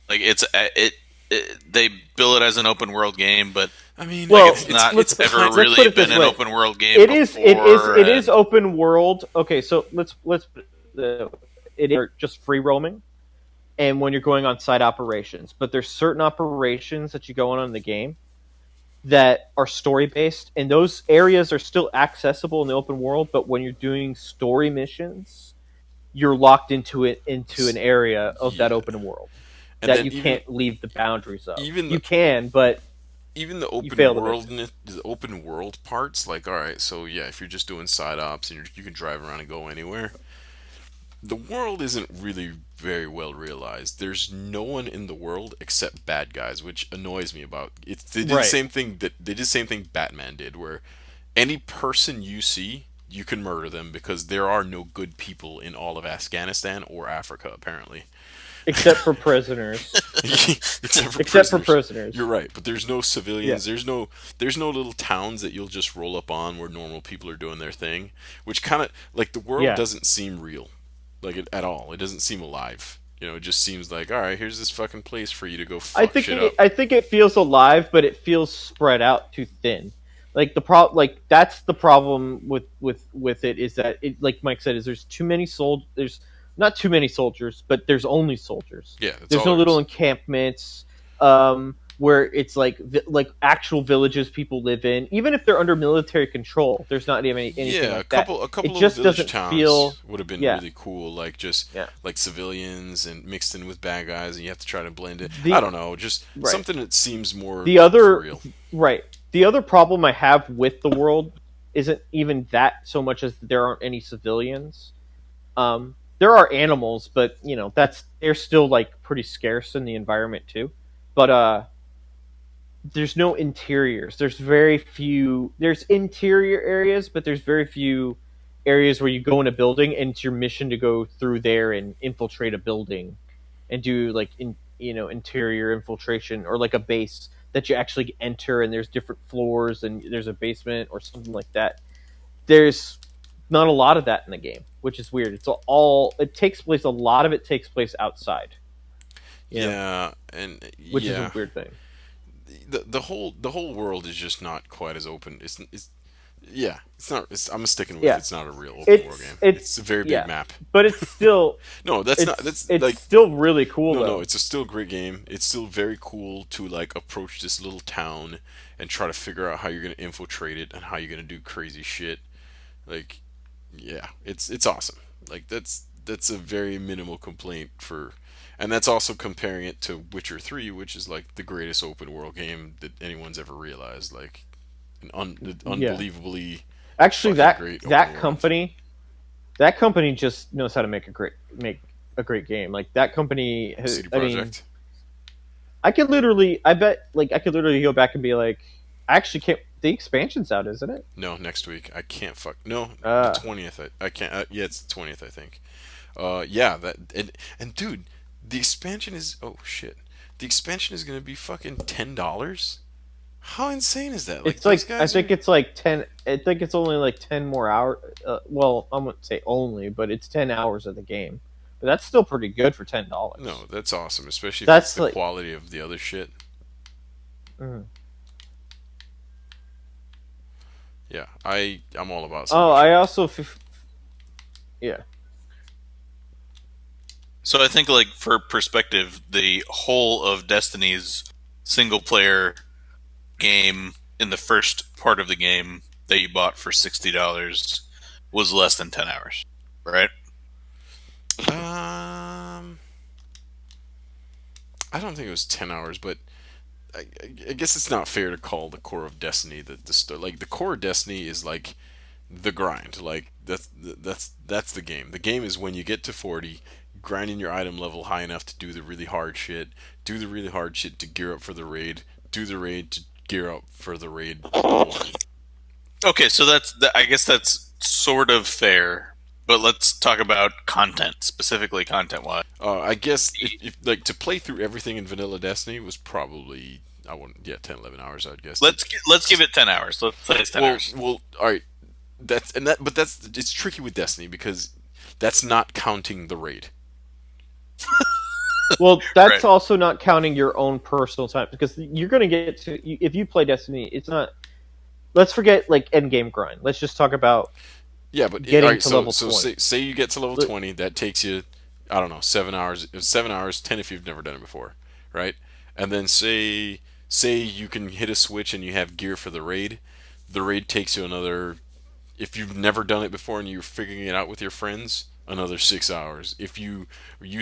like, they bill it as an open world game, but I mean, Well, like, let's ever put really it this been an way. open world game. It is before, it is and- open world. Okay, so let's it is just free roaming, and when you're going on side operations, but there's certain operations that you go on in the game that are story based, and those areas are still accessible in the open world. But when you're doing story missions, you're locked into an area of that Yeah. open world and that then you can't leave the boundaries of. even You the- can, but even the open failed a bit. world, the open world parts. Like, all right, so yeah, if you're just doing side ops and you can drive around and go anywhere, the world isn't really very well realized. There's no one in the world except bad guys, which annoys me about it. They did the Right. same thing Batman did, where any person you see, you can murder them because there are no good people in all of Afghanistan or Africa, apparently. except for prisoners. Except for except for prisoners. prisoners. You're right, but there's no Yeah, civilians. There's no little towns that you'll just roll up on where normal people are doing their thing, which kind of like the world yeah. doesn't seem real, like at all. It doesn't seem alive. It just seems like, all right, here's this fucking place for you to go fuck shit up. I think it feels alive, but it feels spread out too thin. Like that's the problem with it is that it, like Mike said, is there's too many there's not too many soldiers, but there's only soldiers. Yeah, that's There's all no there little is. encampments where it's like actual villages people live in. Even if they're under military control, there's not even anything Yeah, like that. a couple It little just village doesn't towns feel. would have been Yeah, really cool, like just yeah. like civilians and mixed in with bad guys, and you have to try to blend it. I The don't know, just right. something that seems more The for other real. right. The other problem I have with the world isn't even that so much as there aren't any civilians. There are animals, but they're still like pretty scarce in the environment too. But there's no interiors. There's very few. There's interior areas, but there's very few areas where you go in a building and it's your mission to go through there and infiltrate a building and do like interior infiltration or like a base that you actually enter and there's different floors and there's a basement or something like that. There's not a lot of that in the game, which is weird. It's all it takes place. A lot of it takes place outside, Yeah, and which is a yeah, weird thing. the whole world is just not quite as open. It's yeah, it's not. I'm sticking with Yeah, it's not a real open world it's game. It's it's a very big yeah, map. but it's still No, that's not. That's it's like still really cool no, no. though. It's a still great game. It's still very cool to like approach this little town and try to figure out how you're gonna infiltrate it and how you're gonna do crazy shit. Like, yeah, it's awesome. Like that's a very minimal complaint for, and that's also comparing it to Witcher 3, which is like the greatest open world game that anyone's ever realized. Like an Yeah, unbelievably actually, fucking great open world. that company just knows how to make a great game. Like that company, CD I mean, Projekt. I bet, like I could literally go back and be like, I actually can't. The expansion's out, isn't it? No, next week. I can't fuck. No, the Uh, 20th. I can't. Yeah, it's the 20th, I think. Yeah, that and dude, the expansion is oh shit. The expansion is gonna be fucking $10. How insane is that? Like it's those like I guys think are. it's like 10. I think it's only like 10 more hours. Well, I wouldn't say only, but it's 10 hours of the game. But that's still pretty good for $10. No, that's awesome, especially if it's That's the like, quality of the other shit. mm. Yeah, I'm all about some Oh, Witcher. I also yeah. So I think, like, for perspective, the whole of Destiny's single player game in the first part of the game that you bought for $60 was less than 10 hours, right? Um, I don't think it was 10 hours, but I guess it's not fair to call the core of Destiny like the core of Destiny is like the grind. Like that's the game. The game is when you get to 40, grinding your item level high enough to do the really hard shit, do the really hard shit to gear up for the raid, do the raid to gear up for the raid one. Okay, so I guess that's sort of fair, but let's talk about content, specifically content-wise. I guess if like to play through everything in vanilla Destiny was probably I wouldn't 10 11 hours I'd guess. Let's give it 10 hours. Let's say it's 10 Well, hours. well, all right. But that's it's tricky with Destiny because that's not counting the raid. Well, that's Right. also not counting your own personal time because you're going to get to if you play Destiny, it's not. Let's forget like end game grind. Let's just talk about Yeah, but all getting right. to So level so 20. say you get to level Let- 20, that takes you I don't know 7 hours. 7 hours, 10 if you've never done it before, right? And then say you can hit a switch and you have gear for the raid. The raid takes you another if you've never done it before and you're figuring it out with your friends, another 6 hours. If you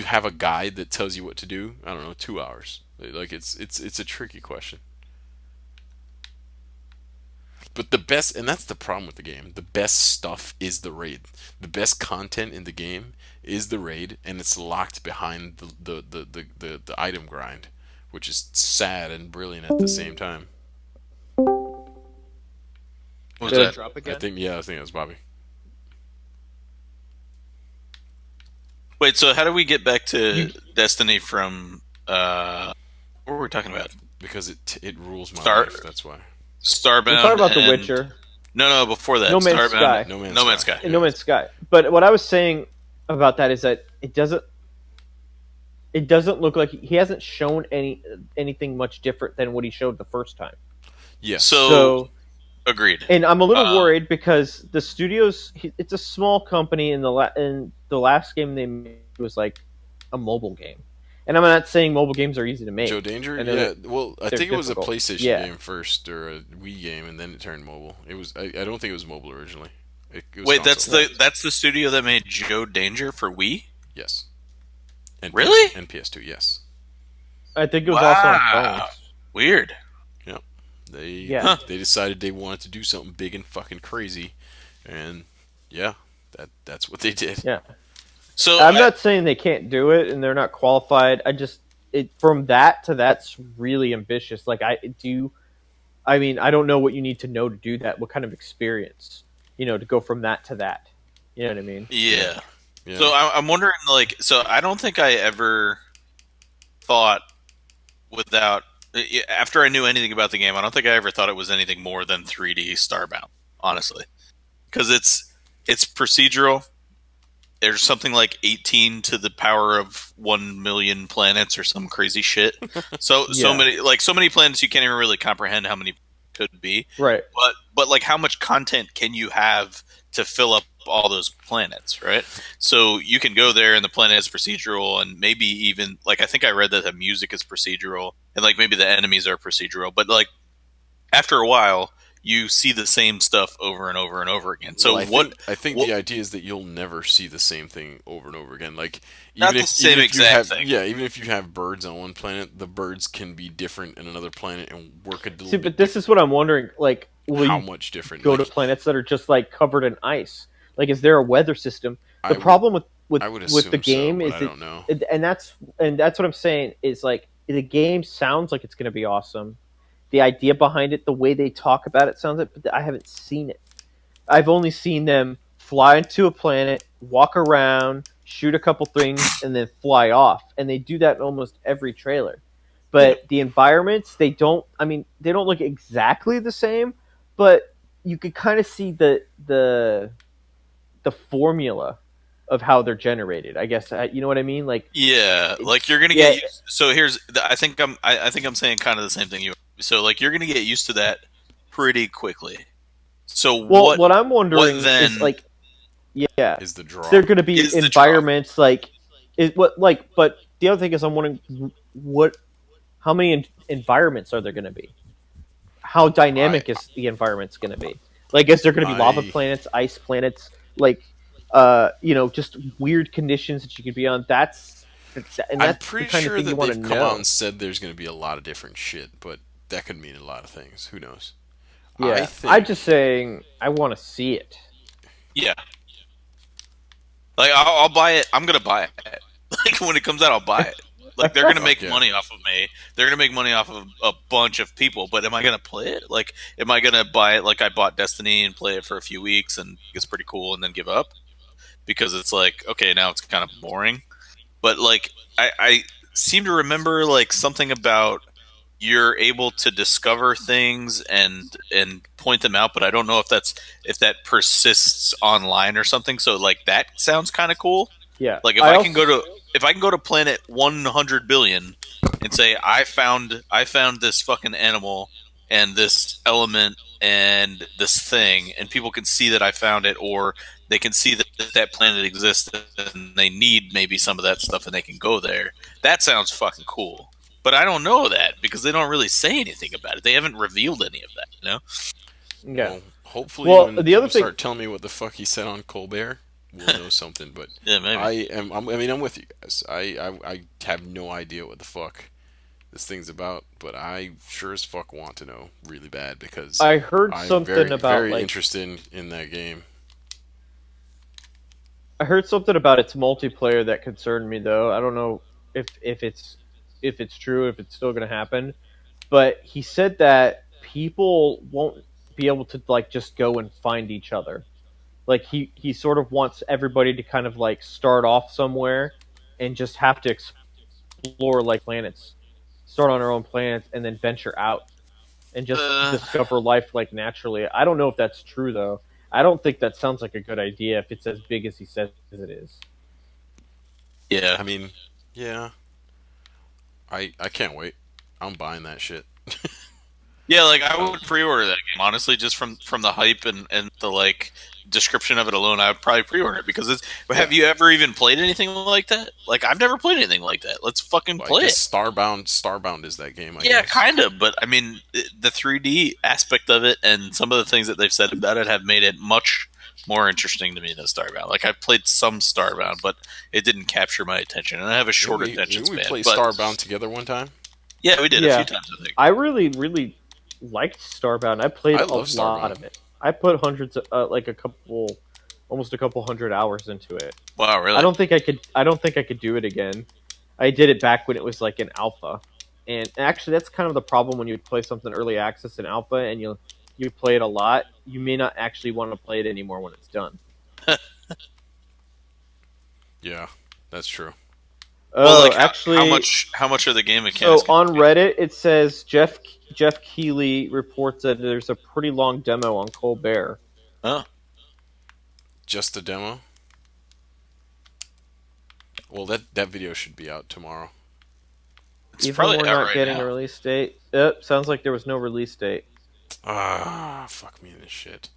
have a guide that tells you what to do, I don't know, 2 hours. Like it's a tricky question. But the best, and that's the problem with the game. The best stuff is the raid. The best content in the game is the raid, and it's locked behind the item grind, which is sad and brilliant at the same time. What was Did I that? drop I again? think yeah, I think that was Bobby. Wait, so how do we get back to You- Destiny from what were we talking about? because it rules my Star life. That's why. We're talking Starbound about The and Witcher, no, before that, No Man's Starbound, Sky, No Man's No Man's Sky. Sky. and Yeah. No Man's Sky. But what I was saying about that is that it doesn't look like he hasn't shown anything much different than what he showed the first time. Yes. So So, agreed. and I'm a little Uh, worried because the studios, it's a small company, and the last game they made was like a mobile game. And I'm not saying mobile games are easy to make. Joe Danger? I know Yeah. that Well, I they're think it was a difficult. PlayStation Yeah. game first, or a Wii game, and then it turned mobile. It was. I don't think it was mobile originally. It was Wait, console. that's the studio that made Joe Danger for Wii. Yes. And Really? And PS2. Yes. I think it was also on Wow. phones. Weird. Yep. They Yeah. Huh. they decided they wanted to do something big and fucking crazy, and yeah, that's what they did. Yeah. So I'm not saying they can't do it and they're not qualified. I just from that to that's really ambitious. Like I mean, I don't know what you need to know to do that. What kind of experience, to go from that to that. You know what I mean? yeah. Yeah. So I'm wondering, like, so I don't think I ever thought without after I knew anything about the game, I don't think I ever thought it was anything more than 3D Starbound, honestly, because it's procedural. There's something like 18 to the power of 1 million planets or some crazy shit. So Yeah. so many planets you can't even really comprehend how many could be. Right. But like how much content can you have to fill up all those planets, right? So you can go there and the planet is procedural, and maybe even like I think I read that the music is procedural and like maybe the enemies are procedural, but like after a while you see the same stuff over and over and over again. So Well, I think what the idea is that you'll never see the same thing over and over again. Like Not the same exact thing. Yeah, even if you have birds on one planet, the birds can be different in another planet and work a little See, bit but this is what I'm wondering. Like, will how you much different. go Like, to planets that are just like covered in ice? Like, is there a weather system? I The would- problem with I would with the assume game so, is but I that, don't know. and that's what I'm saying is like the game sounds like it's going to be awesome. The idea behind it, the way they talk about it, sounds like, but I haven't seen it. I've only seen them fly into a planet, walk around, shoot a couple things, and then fly off. And they do that in almost every trailer. But the environments, they don't. I mean, they don't look exactly the same, but you could kind of see the formula of how they're generated. I guess you know what I mean. Like, Yeah, like you're gonna yeah. get used. So here's, I think I'm saying kind of the same thing you. So like you're gonna get used to that pretty quickly. So Well, what I'm wondering what then is like, yeah, Is the draw? they're going to be is the environments like, is what like. But the other thing is, I'm wondering what, how many environments are there going to be? How dynamic is the environment's going to be? Like, is there going to be lava I- planets, ice planets, like, just weird conditions that you could be on? And I'm that's the pretty kind of sure thing you that want to they've come out know. and said there's going to be a lot of different shit, but that could mean a lot of things. Who knows? Yeah, think I'm just saying I want to see it. Yeah, like I'll buy it. I'm gonna buy it. Like when it comes out, I'll buy it. Like they're gonna make yeah. money off of me. They're gonna make money off of a bunch of people. But am I gonna play it? Like, am I gonna buy it? Like I bought Destiny and play it for a few weeks and it's pretty cool, and then give up because it's like, okay, now it's kind of boring. But like I seem to remember like something about you're able to discover things and point them out, but I don't know if that persists online or something. So like that sounds kind of cool. Yeah, Like if I can go to planet 100 billion and say I found this fucking animal and this element and this thing, and people can see that I found it, or they can see that that planet exists and they need maybe some of that stuff and they can go there. That sounds fucking cool. But I don't know that because they don't really say anything about it. They haven't revealed any of that, you know? yeah. Well, hopefully, Well, when the other people thing- start telling me what the fuck he said on Colbert, we'll know something. But Yeah, maybe. I mean, I'm with you guys. I have no idea what the fuck this thing's about, but I sure as fuck want to know really bad because I heard I'm something very, about very like interested in that game. I heard something about its multiplayer that concerned me though. I don't know if it's true, if it's still going to happen. But he said that people won't be able to like just go and find each other. Like he sort of wants everybody to kind of like start off somewhere and just have to explore like planets, start on our own planets, and then venture out and just Uh, discover life like naturally. I don't know if that's true though. I don't think that sounds like a good idea if it's as big as he says it is. yeah. I mean, yeah, I can't wait. I'm buying that shit. Yeah, like I would pre-order that game honestly, just from the hype and the like description of it alone. I would probably pre-order it because it's. Have you ever even played anything like that? Like I've never played anything like that. Let's fucking Well, I play guess it. Starbound is that game. I Yeah, guess. kind of, but I mean, the 3D aspect of it and some of the things that they've said about it have made it much more interesting to me than Starbound. Like I played some Starbound, but it didn't capture my attention, and I have a short attention Didn't we span. play But Starbound together one time? yeah, we did a Yeah. few times. I think. I really liked Starbound. I played I a love lot Starbound. of it. I put hundreds of almost a couple hundred hours into it. Wow, really? I don't think I could. I don't think I could do it again. I did it back when it was like an alpha, and actually, that's kind of the problem when you play something early access in alpha and you play it a lot. You may not actually want to play it anymore when it's done. Yeah, that's true. Well, like Actually, how much are the game so mechanics? on Reddit it says Jeff Keighley reports that there's a pretty long demo on Colbert. Oh, Just the demo. Well, that video should be out tomorrow. it's Even probably we're out not right getting now. a release date. Yep, sounds like there was no release date. Ah, fuck me in this shit.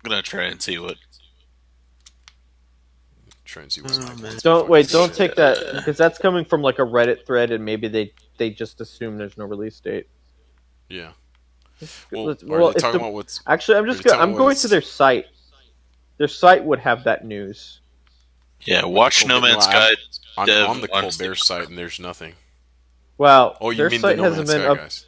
I'm gonna try and see what. Try and see what. Oh, Mike man. wants. Don't wait, don't Shit. take that because that's coming from like a Reddit thread, and maybe they just assume there's no release date. Yeah. Well, Well, are they it's talking the- about what's? Actually, Are you talking I'm about going what's- to their site. Their site would have that news. Yeah, watch No Colbert- Man's no, Sky. I'm Dev on the on Colbert Steam. site, and there's nothing. Wow, Oh, you their mean the site No hasn't Man's been Sky up. guys?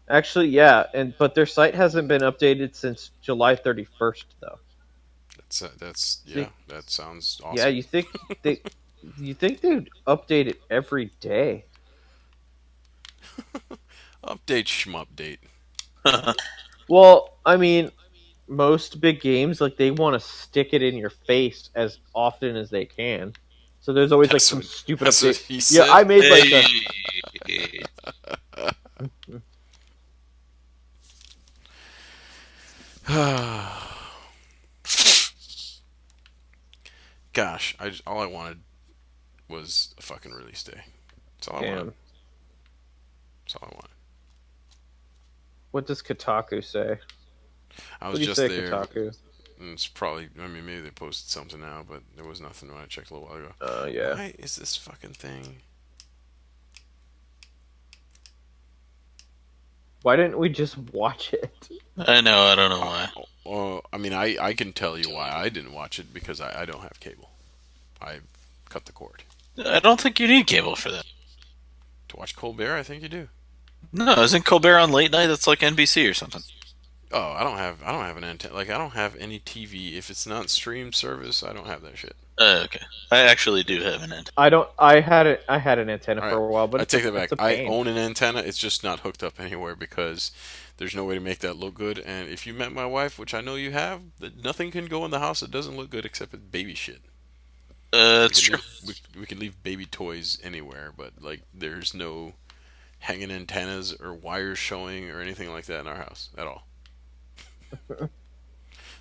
Actually, yeah, but their site hasn't been updated since July 31st, though. That's yeah. That sounds awesome. Yeah, you think they'd update it every day? Update shmupdate. Well, I mean, most big games like they want to stick it in your face as often as they can. So there's always like That's some what- stupid that's what update. he Yeah, said. I made like a Hey. Gosh, all I wanted was a fucking release day. That's all I wanted. damn. That's all I wanted. What does Kotaku say? I What was do you just say, there. Kotaku? And it's probably. I mean, maybe they posted something now, but there was nothing when I checked a little while ago. Yeah. Why is this fucking thing? Why didn't we just watch it? I know. I don't know why. I mean, I can tell you why I didn't watch it because I don't have cable. I cut the cord. I don't think you need cable for that. To watch Colbert, I think you do. No, isn't Colbert on late night? That's like NBC or something. Oh, I don't have an antenna. Like I don't have any TV. If it's not stream service, I don't have that shit. Okay, I actually do have an end. I don't. I had an antenna All for a while, but I take that back. it's a I pain. own an antenna. It's just not hooked up anywhere because there's no way to make that look good. And if you met my wife, which I know you have, nothing can go in the house that doesn't look good except baby shit. That's true. We can leave baby toys anywhere, but like there's no hanging antennas or wires showing or anything like that in our house at all.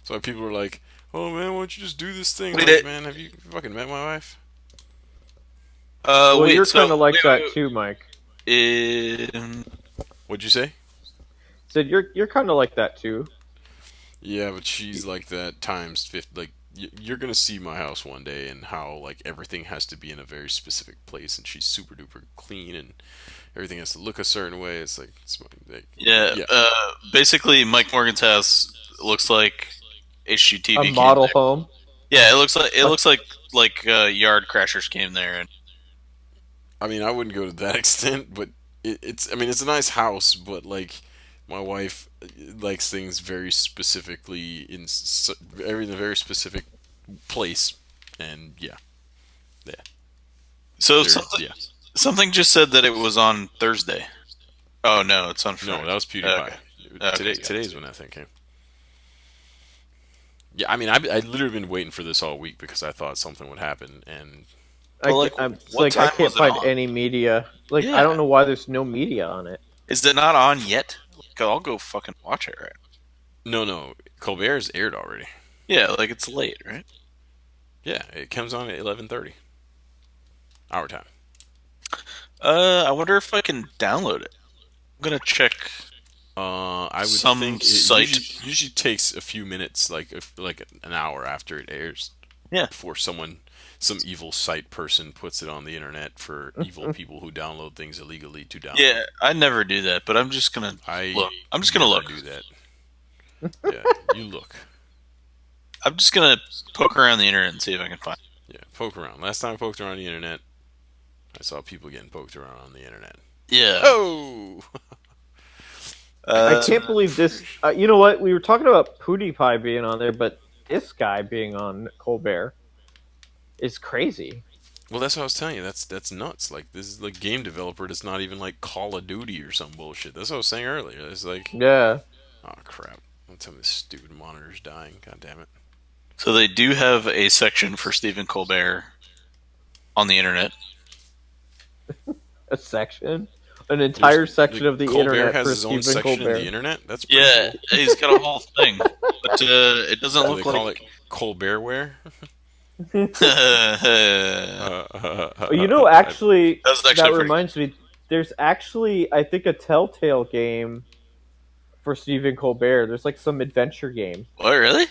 So people were like, "Oh man, why don't you just do this thing?" Wait, Like, man, have you fucking met my wife? Well, Wait, you're so- kind of like wait, that wait, too, Mike. What'd you say? Said you're kind of like that too. Yeah, but she's like that times 50. Like you're gonna see my house one day and how like everything has to be in a very specific place, and she's super duper clean, and everything has to look a certain way. It's like Yeah. Basically, Mike Morgan's house looks like HGTV. A came model there. home. Yeah, it looks like Yard Crashers came there, and I mean, I wouldn't go to that extent, but it's. I mean, it's a nice house, but like my wife likes things very specifically in a very specific place, and yeah. so There- something yeah. something just said that it was on Thursday. Oh no, it's on Friday. No, that was PewDiePie. Okay. Okay, Today's gotcha. when that thing came. Yeah, I mean, I literally been waiting for this all week because I thought something would happen, and Well, like, It's what like I time can't was it find on? any media. Like I Yeah. don't know why there's no media on it. Is it not on yet? Like, I'll go fucking watch it, right? No. Colbert's aired already. Yeah, like it's late, right? Yeah, it comes on at 11:30 our time. I wonder if I can download it. I'm gonna check. I would Some think it site. usually takes a few minutes, like an hour after it airs, Yeah. before some evil site person puts it on the internet for evil people who download things illegally to download. Yeah, I never do that, but I'm just gonna look. I'm just gonna never look. do that. Yeah, you look. I'm just gonna poke around the internet and see if I can find. Yeah, poke around. Last time I poked around the internet, I saw people getting poked around on the internet. Yeah. Oh! I can't believe this. You know what? We were talking about PewDiePie being on there, but this guy being on Colbert is crazy. Well, that's what I was telling you. That's nuts. Like, this is like game developer that's not even like Call of Duty or some bullshit. That's what I was saying earlier. It's like, Yeah. oh crap! Don't tell me this stupid monitor's dying. God damn it! So they do have a section for Stephen Colbert on the internet. A section, an entire section of the Colbert internet has for his own Stephen section Colbert. in the internet. That's pretty Yeah, cool. he's got a whole thing, but it doesn't Do look they call like. it Colbertware? You know, actually, That was actually that pretty reminds me. There's actually, I think, a Telltale game for Stephen Colbert. There's like some adventure game. What, really?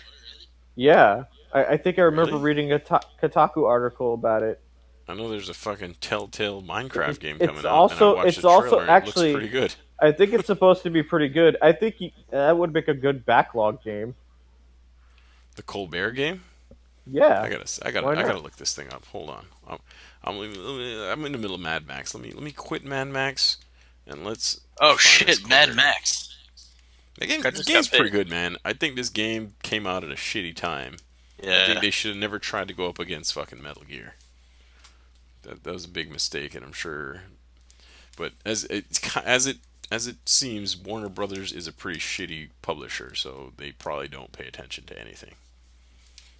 Yeah, I think I remember Really? reading a Kotaku article about it. I know there's a fucking Telltale Minecraft game It's coming out, also- and I watched it's the trailer, also and actually- it looks pretty good. I think it's supposed to be pretty good. I think that would make a good backlog game. The Colbert game? Yeah. I Why gotta not? look this thing up. Hold on. I'm in the middle of Mad Max. Let me quit Mad Max, and let's. Oh find this shit, Mad Colbert. Max. The I just game's got pretty paid. good, man. I think this game came out at a shitty time. I Yeah. think they should have never tried to go up against fucking Metal Gear. That was a big mistake, and I'm sure. But as it seems, Warner Brothers is a pretty shitty publisher, so they probably don't pay attention to anything.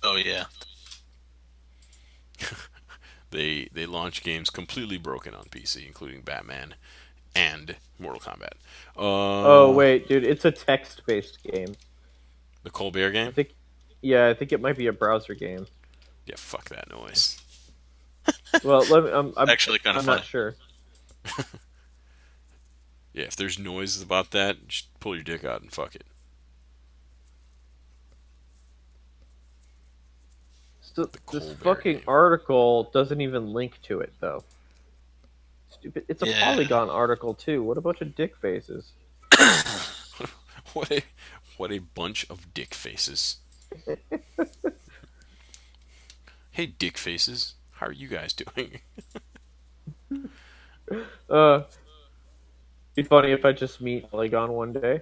Oh yeah. They launch games completely broken on PC, including Batman and Mortal Kombat. Oh wait, dude, it's a text-based game. The Colbert I game? think. Yeah, I think it might be a browser game. Yeah, fuck that noise. Well, let me. I'm Actually kind I'm of not funny. sure. Yeah, if there's noises about that, just pull your dick out and fuck it. So, this Colbert fucking game. article doesn't even link to it though. Stupid. It's a Yeah. Polygon article too. What a bunch of dick faces. What a bunch of dick faces. Hey, dick faces. How are you guys doing? Be funny if I just meet Polygon one day,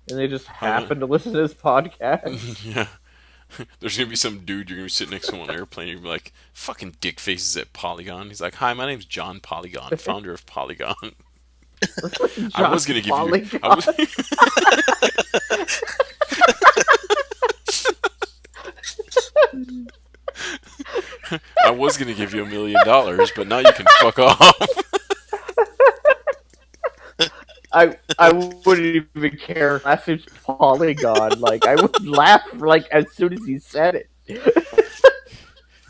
and they just happen to listen to this podcast. Yeah. There's gonna be some dude you're gonna be sitting next to on an airplane. You're gonna be like, "Fucking dick faces at Polygon." He's like, "Hi, my name's John Polygon, founder of Polygon." I was gonna give Polygon. you. I was, I was gonna give you $1 million, but now you can fuck off. I wouldn't even care. Last name's Polygon. Like I would laugh like as soon as he said it.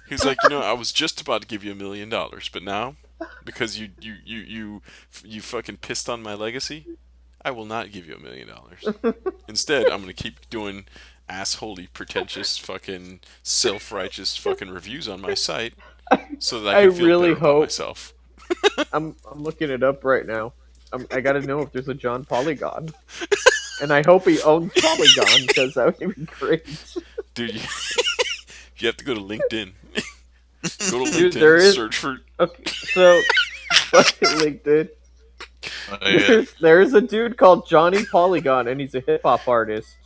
He's like, I was just about to give you $1 million, but now, because you fucking pissed on my legacy, I will not give you $1 million. Instead, I'm gonna keep doing assholey, pretentious, fucking self-righteous fucking reviews on my site, so that I can feel really better about hope- myself. I'm looking it up right now. I gotta know if there's a John Polygon, and I hope he owns Polygon because that would be great. Dude, you have to go to LinkedIn. Go to Dude, LinkedIn, there is- search for. Okay, so fucking LinkedIn. Oh, yeah. There's a dude called Johnny Polygon, and he's a hip hop artist.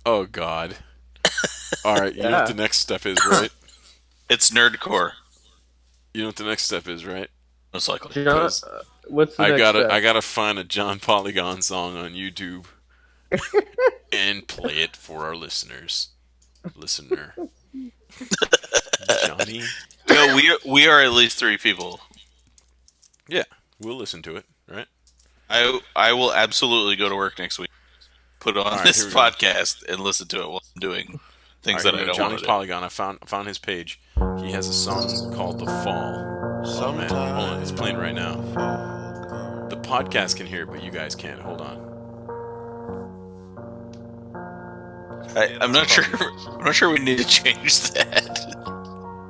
Oh God! All right, you know Yeah. what the next step is, right? It's nerdcore, You know what the next step is, right? most likely. John, Because what's the I next gotta step? find a John Polygon song on YouTube and play it for our listeners. Listener, Johnny. No, we are at least 3 people. Yeah, we'll listen to it, right? I will absolutely go to work next week, put on All right, this here we go. podcast, and listen to it while I'm doing things All that right, I don't Johnny want to do. Polygon. I found his page. He has a song called "The Fall." Oh man, hold on, it's playing right now. The podcast can hear it, but you guys can't. Hold on. I'm not sure. I'm not sure we need to change that.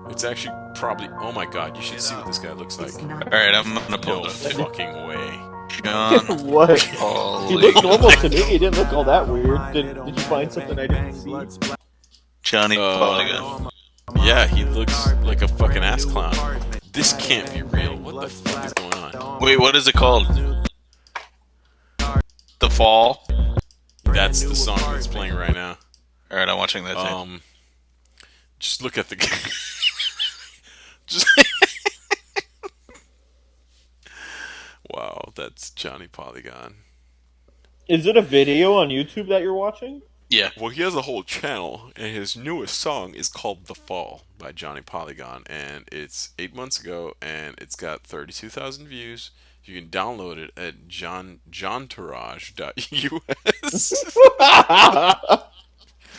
It's actually probably. Oh my god, you should see what this guy looks like. All right, I'm gonna pull No it up. fucking way. John What? He looked normal Polygon. to me. He didn't look all that weird. Did you find something I didn't see? Johnny Polygon. Yeah, he looks like a fucking ass clown. This can't be real. What the fuck is going on? Wait, what is it called? The Fall. That's the song that's playing right now. All right, I'm watching that. Too. Just look at the. Just. Wow, that's Johnny Polygon. Is it a video on YouTube that you're watching? Yeah. Well, he has a whole channel, and his newest song is called "The Fall" by Johnny Polygon, and it's 8 months ago, and it's got 32,000 views. You can download it at johntourage.us.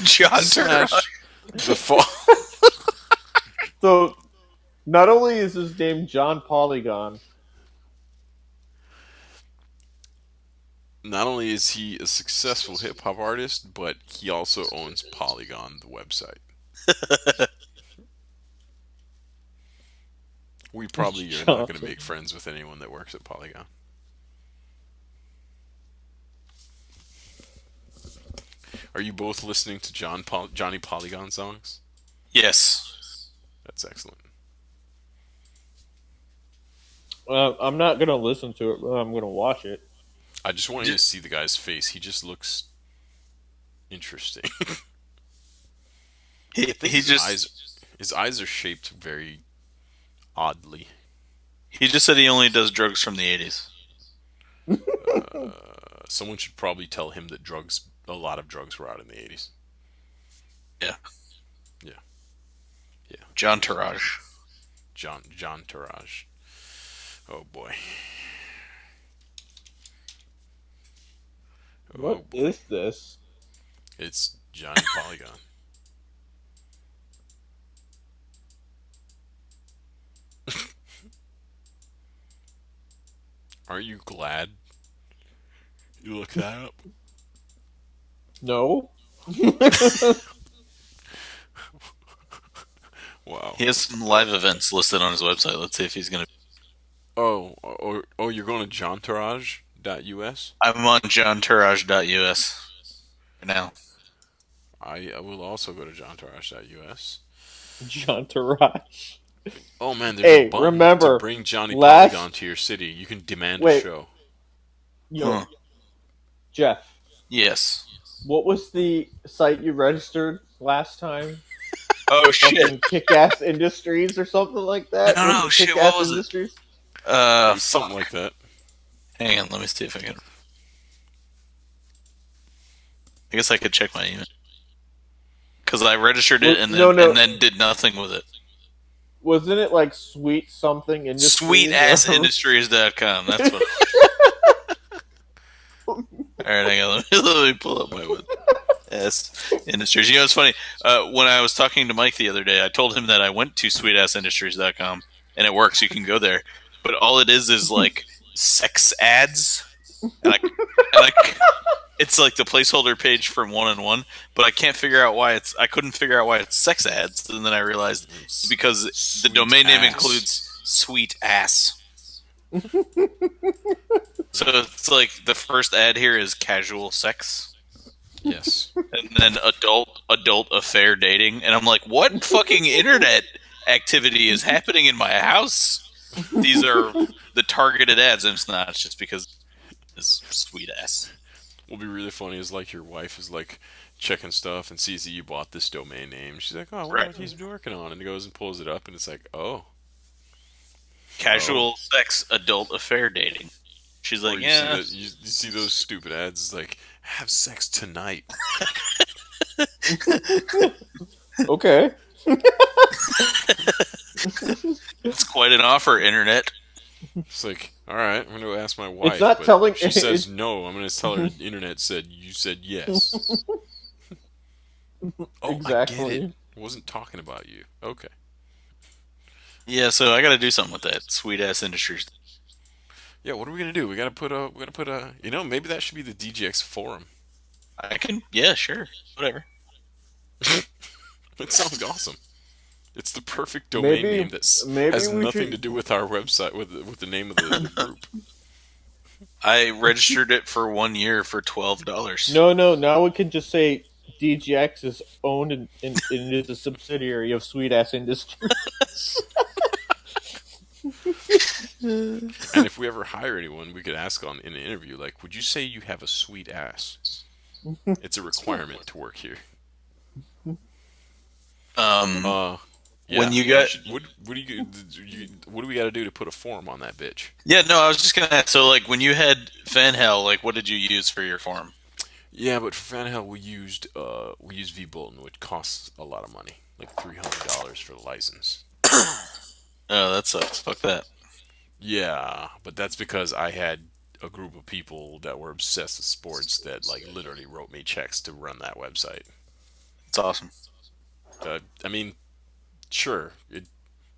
John Turner. The Fall. So, not only is his name John Polygon, Not only is he a successful hip hop artist, but he also owns Polygon, the website. We probably are not going to make friends with anyone that works at Polygon. Are you both listening to Johnny Polygon songs? Yes. That's excellent. I'm not gonna listen to it, but I'm gonna watch it. I just want you to see the guy's face. He just looks interesting. His eyes are shaped very oddly. He just said he only does drugs from the 80s. Someone should probably tell him that a lot of drugs were out in the 80s. Yeah. Yeah. John Taraj. John Taraj. Oh boy. What is this? It's Johnny Polygon. Aren't you glad you looked that up? No. Wow. He has some live events listed on his website. Let's see if he's gonna. Oh, you're going to johntourage.us? I'm on johntaraj.us now. I will also go to johntourage.us. John Taraj. Oh man, there's a button remember, to bring Johnny last- Polygon to your city. You can demand a Wait. show. Yo, Huh. Jeff, Yes. what was the site you registered last time? Oh shit. Fucking Kick-Ass Industries or something like that? I don't know, Was it shit, Kick-Ass what was it? Industries? Something like that. Hang on, let me see if I can. I guess I could check my email because I registered it and then No. and then did nothing with it. Wasn't it like Sweet Something Industries? Sweetasindustries.com. That's what. All right, hang on. Let me pull up my S Industries. You know, it's funny. When I was talking to Mike the other day, I told him that I went to sweetasindustries.com and it works. You can go there, but all it is like sex ads, and it's like the placeholder page from 1&1, but I can't figure out why I couldn't figure out why it's sex ads, and then I realized it's because the domain name includes sweet ass. So it's like the first ad here is casual sex. Yes. And then adult affair dating, and I'm like, what fucking internet activity is happening in my house? These are the targeted ads, and it's not. It's just because it's sweet ass. What'll be really funny is like your wife is like checking stuff and sees that you bought this domain name. She's like, "Oh, what Right. he's been working on," and goes and pulls it up, and it's like, "Oh." Casual sex, adult affair dating. She's Or like, you yeah. see you see those stupid ads it's like, "Have sex tonight." Okay. It's quite an offer, internet. It's like, all right, I'm going to ask my It's wife, not but telling. if she says no, I'm going to tell her the internet said you said yes. Oh, I get it. Exactly. I wasn't talking about you. Okay. Yeah, so I got to do something with that sweet ass Industries. Yeah, what are we gonna do? You know, maybe that should be the DGX forum. I can, yeah, sure, whatever. It sounds awesome. It's the perfect domain name that Maybe has we nothing to should. do with our website, with the name of the group. I registered it for 1 year for $12. No, no. Now we can just say DGX is owned and it is a subsidiary of Sweet Ass Industries. And if we ever hire anyone, we could ask in an interview, like, would you say you have a sweet ass? It's a requirement to work here. Um, Yeah. when you got, What do we got to do to put a form on that bitch? yeah, no, I was just gonna ask. So, like, when you had Fan Hell, like, what did you use for your form? Yeah, but for Fan Hell we used V Bolton, which costs a lot of money, like $300 for the license. Oh, that sucks. Fuck that. Yeah, but that's because I had a group of people that were obsessed with sports that like literally wrote me checks to run that website. It's awesome. I mean, sure,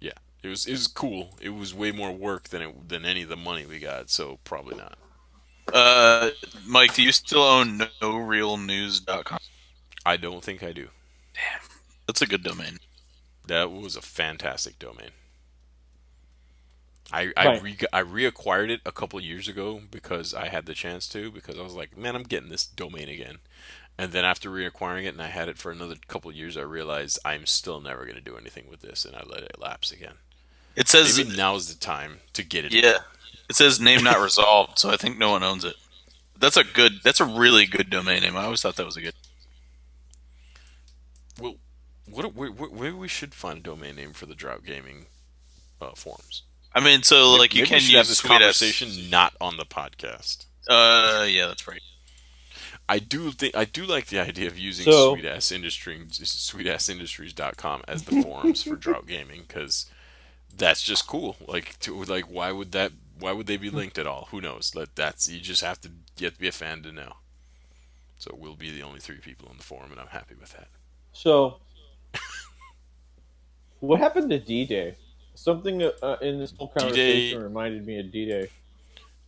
yeah, it was cool. It was way more work than any of the money we got, so probably not. Mike, do you still own norealnews.com? I don't think I do. That's a good domain. That was a fantastic domain. Right. I reacquired it a couple of years ago because I had the chance to, because I was like, man, I'm getting this domain again. And then after reacquiring it and I had it for another couple of years, I realized I'm still never going to do anything with this, and I let it lapse again. It says, Maybe now's the time to get it. yeah, it says name not resolved, so I think no one owns it. That's a really good domain name. I always thought that was a good. Well, maybe we should find a domain name for the Drought Gaming forums. I mean, so like you Maybe can we should use have this sweet ass. conversation not on the podcast. Yeah, that's right. I do like the idea of using So- sweetassindustries.com as the forums for Drought Gaming, because that's just cool. Why would they be linked at all? Who knows? You have to be a fan to know. So we'll be the only 3 people on the forum, and I'm happy with that. So, what happened to D-Day? Something in this whole conversation reminded me of D-Day.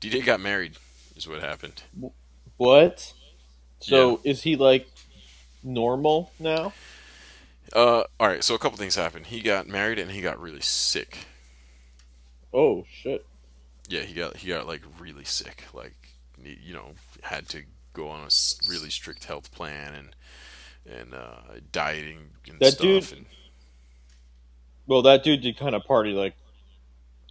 D-Day got married, is what happened. What? So, Yeah. is he like normal now? All right. So a couple things happened. He got married and he got really sick. Oh shit! Yeah, he got like really sick. Like, had to go on a really strict health plan and dieting and That stuff. dude- Well, that dude did kind of party like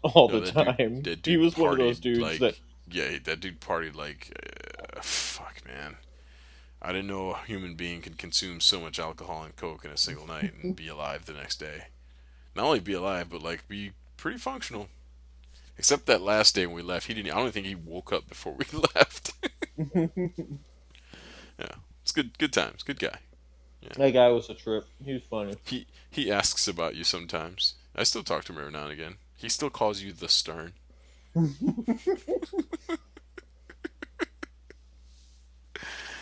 all No, the that time. dude He was one of partied, those dudes like, that. Yeah, that dude partied like, fuck, man. I didn't know a human being could consume so much alcohol and coke in a single night and be alive the next day. Not only be alive, but like be pretty functional. Except that last day when we left, he didn't. I don't think he woke up before we left. Yeah, it's good times. Good guy. That guy was a trip. He was funny. He asks about you sometimes. I still talk to him every now and again. He still calls you the Stern.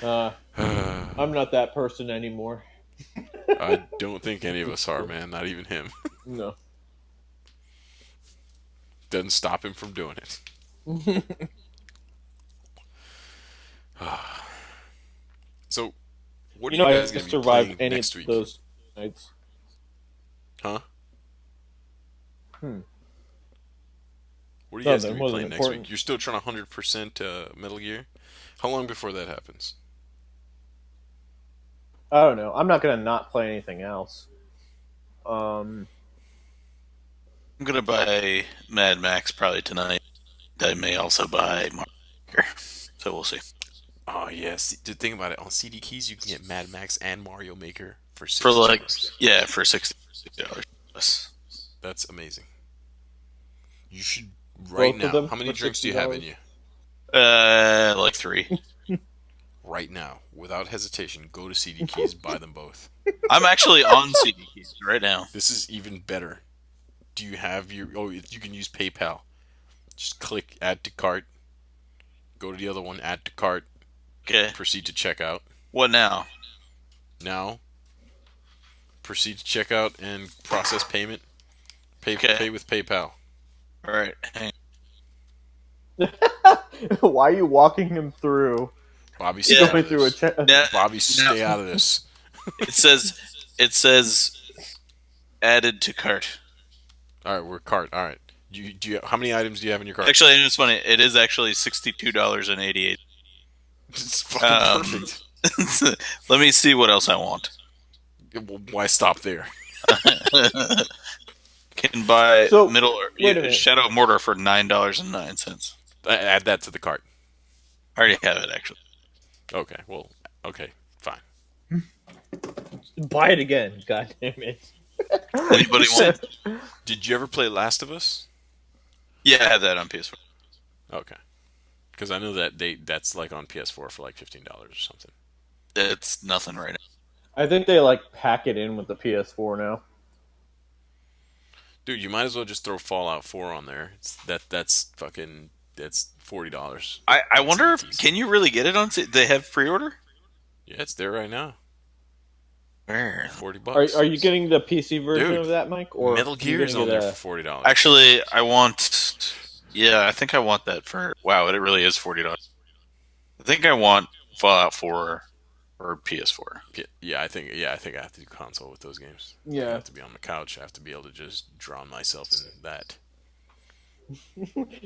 I'm not that person anymore. I don't think any of us are, man. Not even him. No. Doesn't stop him from doing it. So, what are you I guys going to be survive playing any next of week? those nights. Huh? Hmm. What are you guys Nothing, going to be wasn't playing next important. week? You're still trying to 100% Metal Gear? How long before that happens? I don't know. I'm not gonna not play anything else. I'm gonna buy Mad Max probably tonight. I may also buy Mario Maker. So we'll see. Oh, yes. The thing about it, on CD keys, you can get Mad Max and Mario Maker for $60. For like, yeah, for $60. That's amazing. You should, right Both of now. them How many for drinks do you have in $60? you? Like 3. Right now, without hesitation, go to CD keys, buy them both. I'm actually on CD keys right now. This is even better. Do you have your? Oh, you can use PayPal. Just click add to cart. Go to the other one, add to cart. Okay. Proceed to checkout. What now? Now, proceed to checkout and process payment. Pay with PayPal. All right. Hang Why are you walking him through? Bobby, Yeah. stay out Going of through a this. check. Bobby, stay out of this. It says added to cart. All right, we're cart. All right. Do you? How many items do you have in your cart? Actually, it's funny. It is actually $62.88. It's fucking perfect. Let me see what else I want. Why stop there? Can buy So, wait a minute. Shadow of Mordor for $9.09. Add that to the cart. I already have it actually. Okay. Well. Okay. Fine. Buy it again. God damn it. Anybody want? Did you ever play Last of Us? Yeah, I have that on PS4. Okay. Because I know that that's like on PS4 for like $15 or something. It's nothing right now. I think they like pack it in with the PS4 now. Dude, you might as well just throw Fallout 4 on there. That's $40. I wonder if can you really get it on? They have pre-order. Yeah, it's there right now. Where? $40. Are you getting the PC version Dude, of that, Mike? Or Metal Gear is on there for $40. Actually, I want. Yeah, I think I want that for. Wow, it really is $40. I think I want Fallout 4 or PS4. Yeah, I think I have to do console with those games. Yeah. I have to be on the couch. I have to be able to just drown myself in that.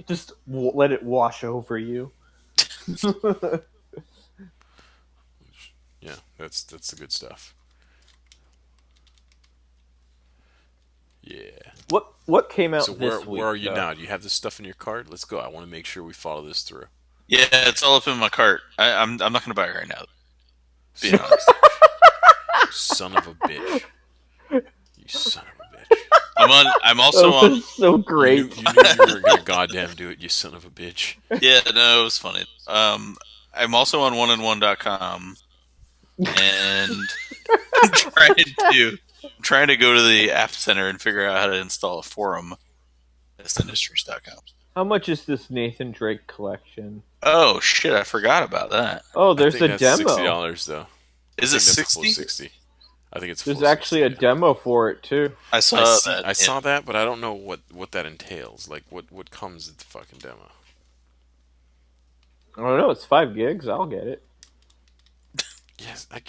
Just let it wash over you. Yeah, that's the good stuff. Yeah. What came out So this week? where are you though? now? Do you have this stuff in your cart? Let's go. I want to make sure we follow this through. Yeah, it's all up in my cart. I'm not gonna buy it right now. Be honest. Son of a bitch. You son of a bitch. I'm also That was so great. You knew you were gonna goddamn do it, you son of a bitch. Yeah, no, it was funny. I'm also on oneandone.com and trying to go to the App Center and figure out how to install a forum. That's industries.com. How much is this Nathan Drake collection? Oh shit, I forgot about that. Oh, there's a that's demo. $60 though. Is it 60? 60. I think it's. There's full actually 60, a demo for it too. I saw that. I saw that, but I don't know what that entails. Like what comes with the fucking demo. I don't know. It's 5 gigs. I'll get it. Yes, I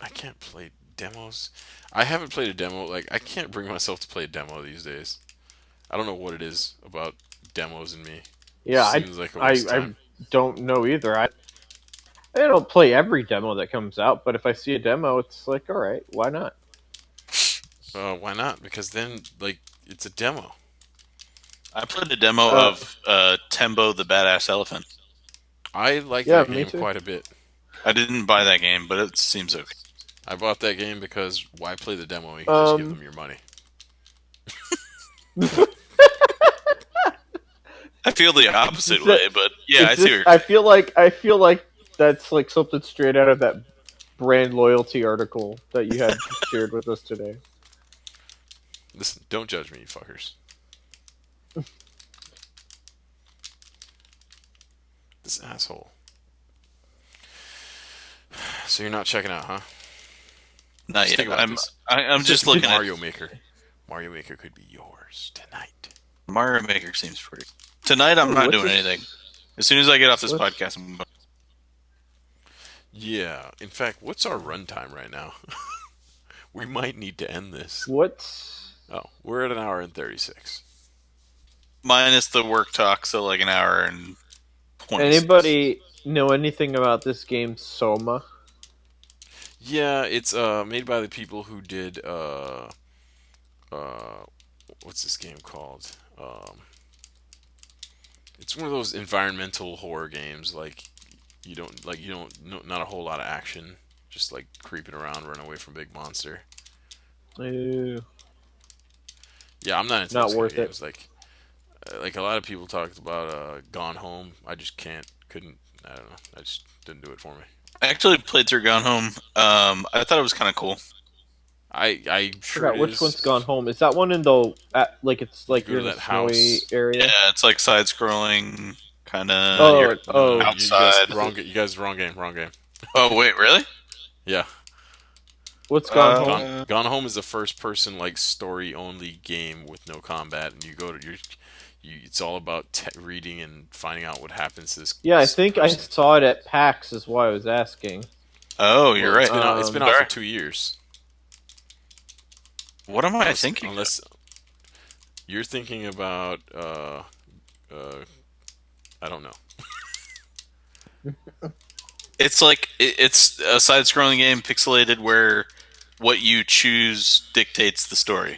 can't play demos. I haven't played a demo. Like I can't bring myself to play a demo these days. I don't know what it is about demos and me. Yeah, Seems like a waste of I time. don't know either. I don't play every demo that comes out, but if I see a demo, it's like, all right, why not? Why not? Because then, like, it's a demo. I played a demo of Tembo the Badass Elephant. I like Yeah, that me game too. quite a bit. I didn't buy that game, but it seems okay. I bought that game because why play the demo? You can just give them your money. I feel the opposite way, but yeah, I see what you're I feel like that's like something straight out of that brand loyalty article that you had shared with us today. Listen, don't judge me, you fuckers. This asshole. So you're not checking out, huh? not Just yet. think about this. I'm just looking at Mario Maker. Mario Maker could be yours tonight. Mario Maker seems pretty. Tonight I'm not what's doing this- anything. As soon as I get off this what's- podcast, I'm going. Yeah. In fact, what's our runtime right now? We might need to end this. What's Oh, we're at an hour and 36. Minus the work talk, so like an hour and 20. anybody know anything about this game, Soma? Yeah, it's made by the people who did what's this game called? It's one of those environmental horror games. Like you don't not a whole lot of action, just like creeping around, running away from big monster. Ew. Yeah, I'm not into Not those kind worth of it. games. Like a lot of people talked about Gone Home. I just couldn't. I don't know. I just didn't do it for me. I actually played through Gone Home. I thought it was kind of cool. I'm sure Forgot it which one's Gone is. Home. Is that one in the it's You like go you're to in a that snowy house. Yeah, area? it's like side-scrolling, kind of. You're Oh, No, oh, you guys outside. wrong. You guys wrong game. Wrong game. Oh wait, really? Yeah, what's Gone Home? Gone Home is a first person like story only game with no combat, and you go to it's all about reading and finding out what happens to Yeah, I this think I person. saw it at PAX. Is why I was asking. Oh, you're Well, it's right. been out. It's been out for Sorry. 2 years. What am I thinking? Unless you're thinking about uh I don't know. It's like it's a side-scrolling game, pixelated, where what you choose dictates the story.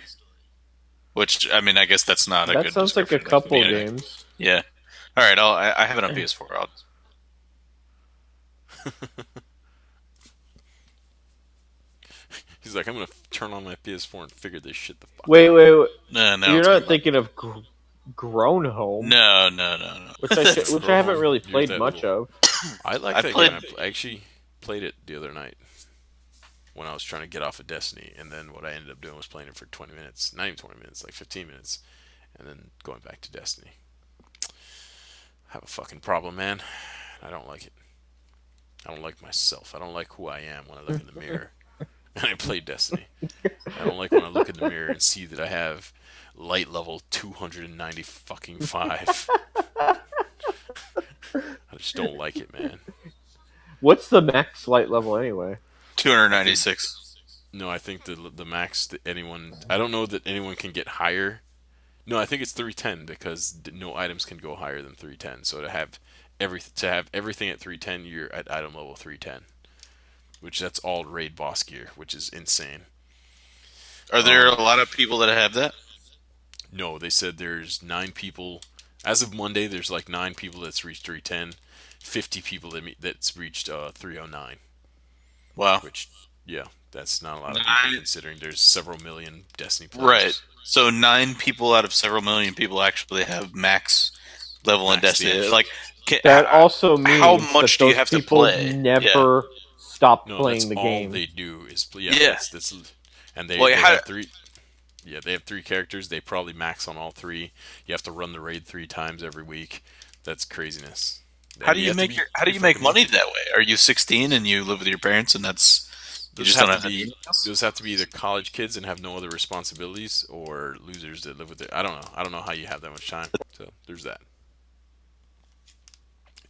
Which, I mean, I guess that's not a That good sounds like a description. That could be couple anything. games. Yeah. All right. I have it on PS4. He's like, I'm gonna turn on my PS4 and figure this shit the fuck Wait, out. wait, wait. No, You're it's not good. thinking of Grown Home, No. which I That's- which I haven't really You're played that much little- of. I like I that played- game. I actually played it the other night when I was trying to get off of Destiny, and then what I ended up doing was playing it for 20 minutes, not even 20 minutes, like 15 minutes, and then going back to Destiny. I have a fucking problem, man. I don't like it. I don't like myself. I don't like who I am when I look in the mirror and I play Destiny. I don't like when I look in the mirror and see that I have light level 290 fucking 5. I just don't like it, man. What's the max light level anyway? 296. No, I think the max that anyone. I don't know that anyone can get higher. No, I think it's 310 because no items can go higher than 310. So to have everything at 310, you're at item level 310, which that's all raid boss gear, which is insane. Are there a lot of people that have that? No, they said there's 9 people. As of Monday, there's like 9 people that's reached 310, 50 people that's reached 309. Wow. Which, yeah, that's not a lot of people 9. considering there's several million Destiny players. Right. So 9 people out of several million people actually have max level in Max Destiny. damage. Like, That also means how much that do you those have to people play? never stop No, playing that's the all game. they do is play. Yeah. That's and they, Well, they how- have 3. Yeah, they have 3 characters. They probably max on all 3. You have to run the raid 3 times every week. That's craziness. How do you have to make be how do you pretty make fucking money lucky. that way? Are you 16 and you live with your parents and that's you Those just don't have have to be. anything else? Those have to be either college kids and have no other responsibilities, or losers that live with it. I don't know. I don't know how you have that much time. So there's that.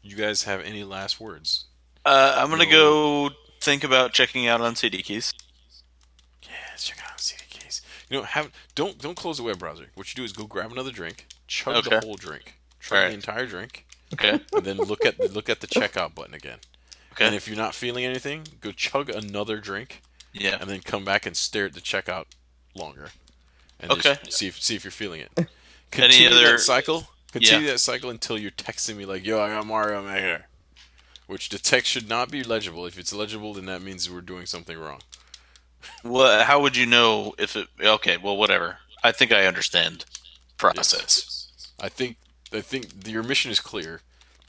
You guys have any last words? I'm gonna go think about checking out on CD keys. Yeah, let's check it out CD keys. You know, don't close the web browser. What you do is go grab another drink, chug the Okay. whole drink, chug Alright. the entire drink, Okay. and then look at the checkout button again. Okay. And if you're not feeling anything, go chug another drink, Yeah. and then come back and stare at the checkout longer. And Okay. just see if you're feeling it. Any Continue other- that cycle. Continue Yeah. that cycle until you're texting me like, "Yo, I got Mario Maker," which the text should not be legible. If it's legible, then that means we're doing something wrong. Well, how would you know if it? Okay. Well, whatever. I think I understand process. I think your mission is clear.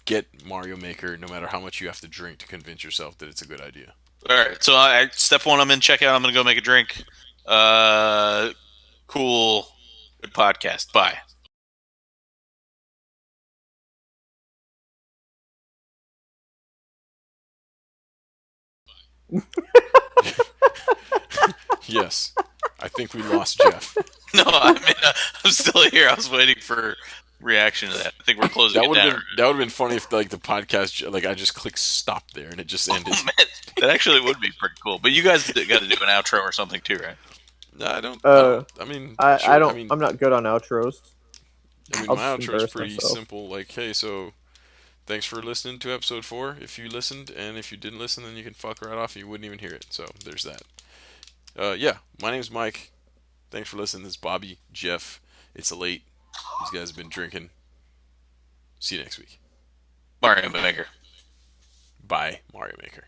Get Mario Maker, no matter how much you have to drink to convince yourself that it's a good idea. All right. So step 1, I'm in checkout. I'm gonna go make a drink. Cool. Good podcast. Bye. Yes, I think we lost Jeff. No, I mean I'm still here. I was waiting for reaction to that. I think we're closing That it would down. have been funny if like the podcast like I just clicked stop there and it just ended. Oh, man, that actually would be pretty cool. But you guys got to do an outro or something too, right? No, I don't. I mean, I sure, don't. I mean, I'm not good on outros. I'll my just outro is embarrass pretty myself. simple. Like, hey, so thanks for listening to episode 4. If you listened, and if you didn't listen, then you can fuck right off. And you wouldn't even hear it. So there's that. Yeah, my name's Mike. Thanks for listening. This is Bobby, Jeff. It's late. These guys have been drinking. See you next week. Mario Maker. Bye, Mario Maker.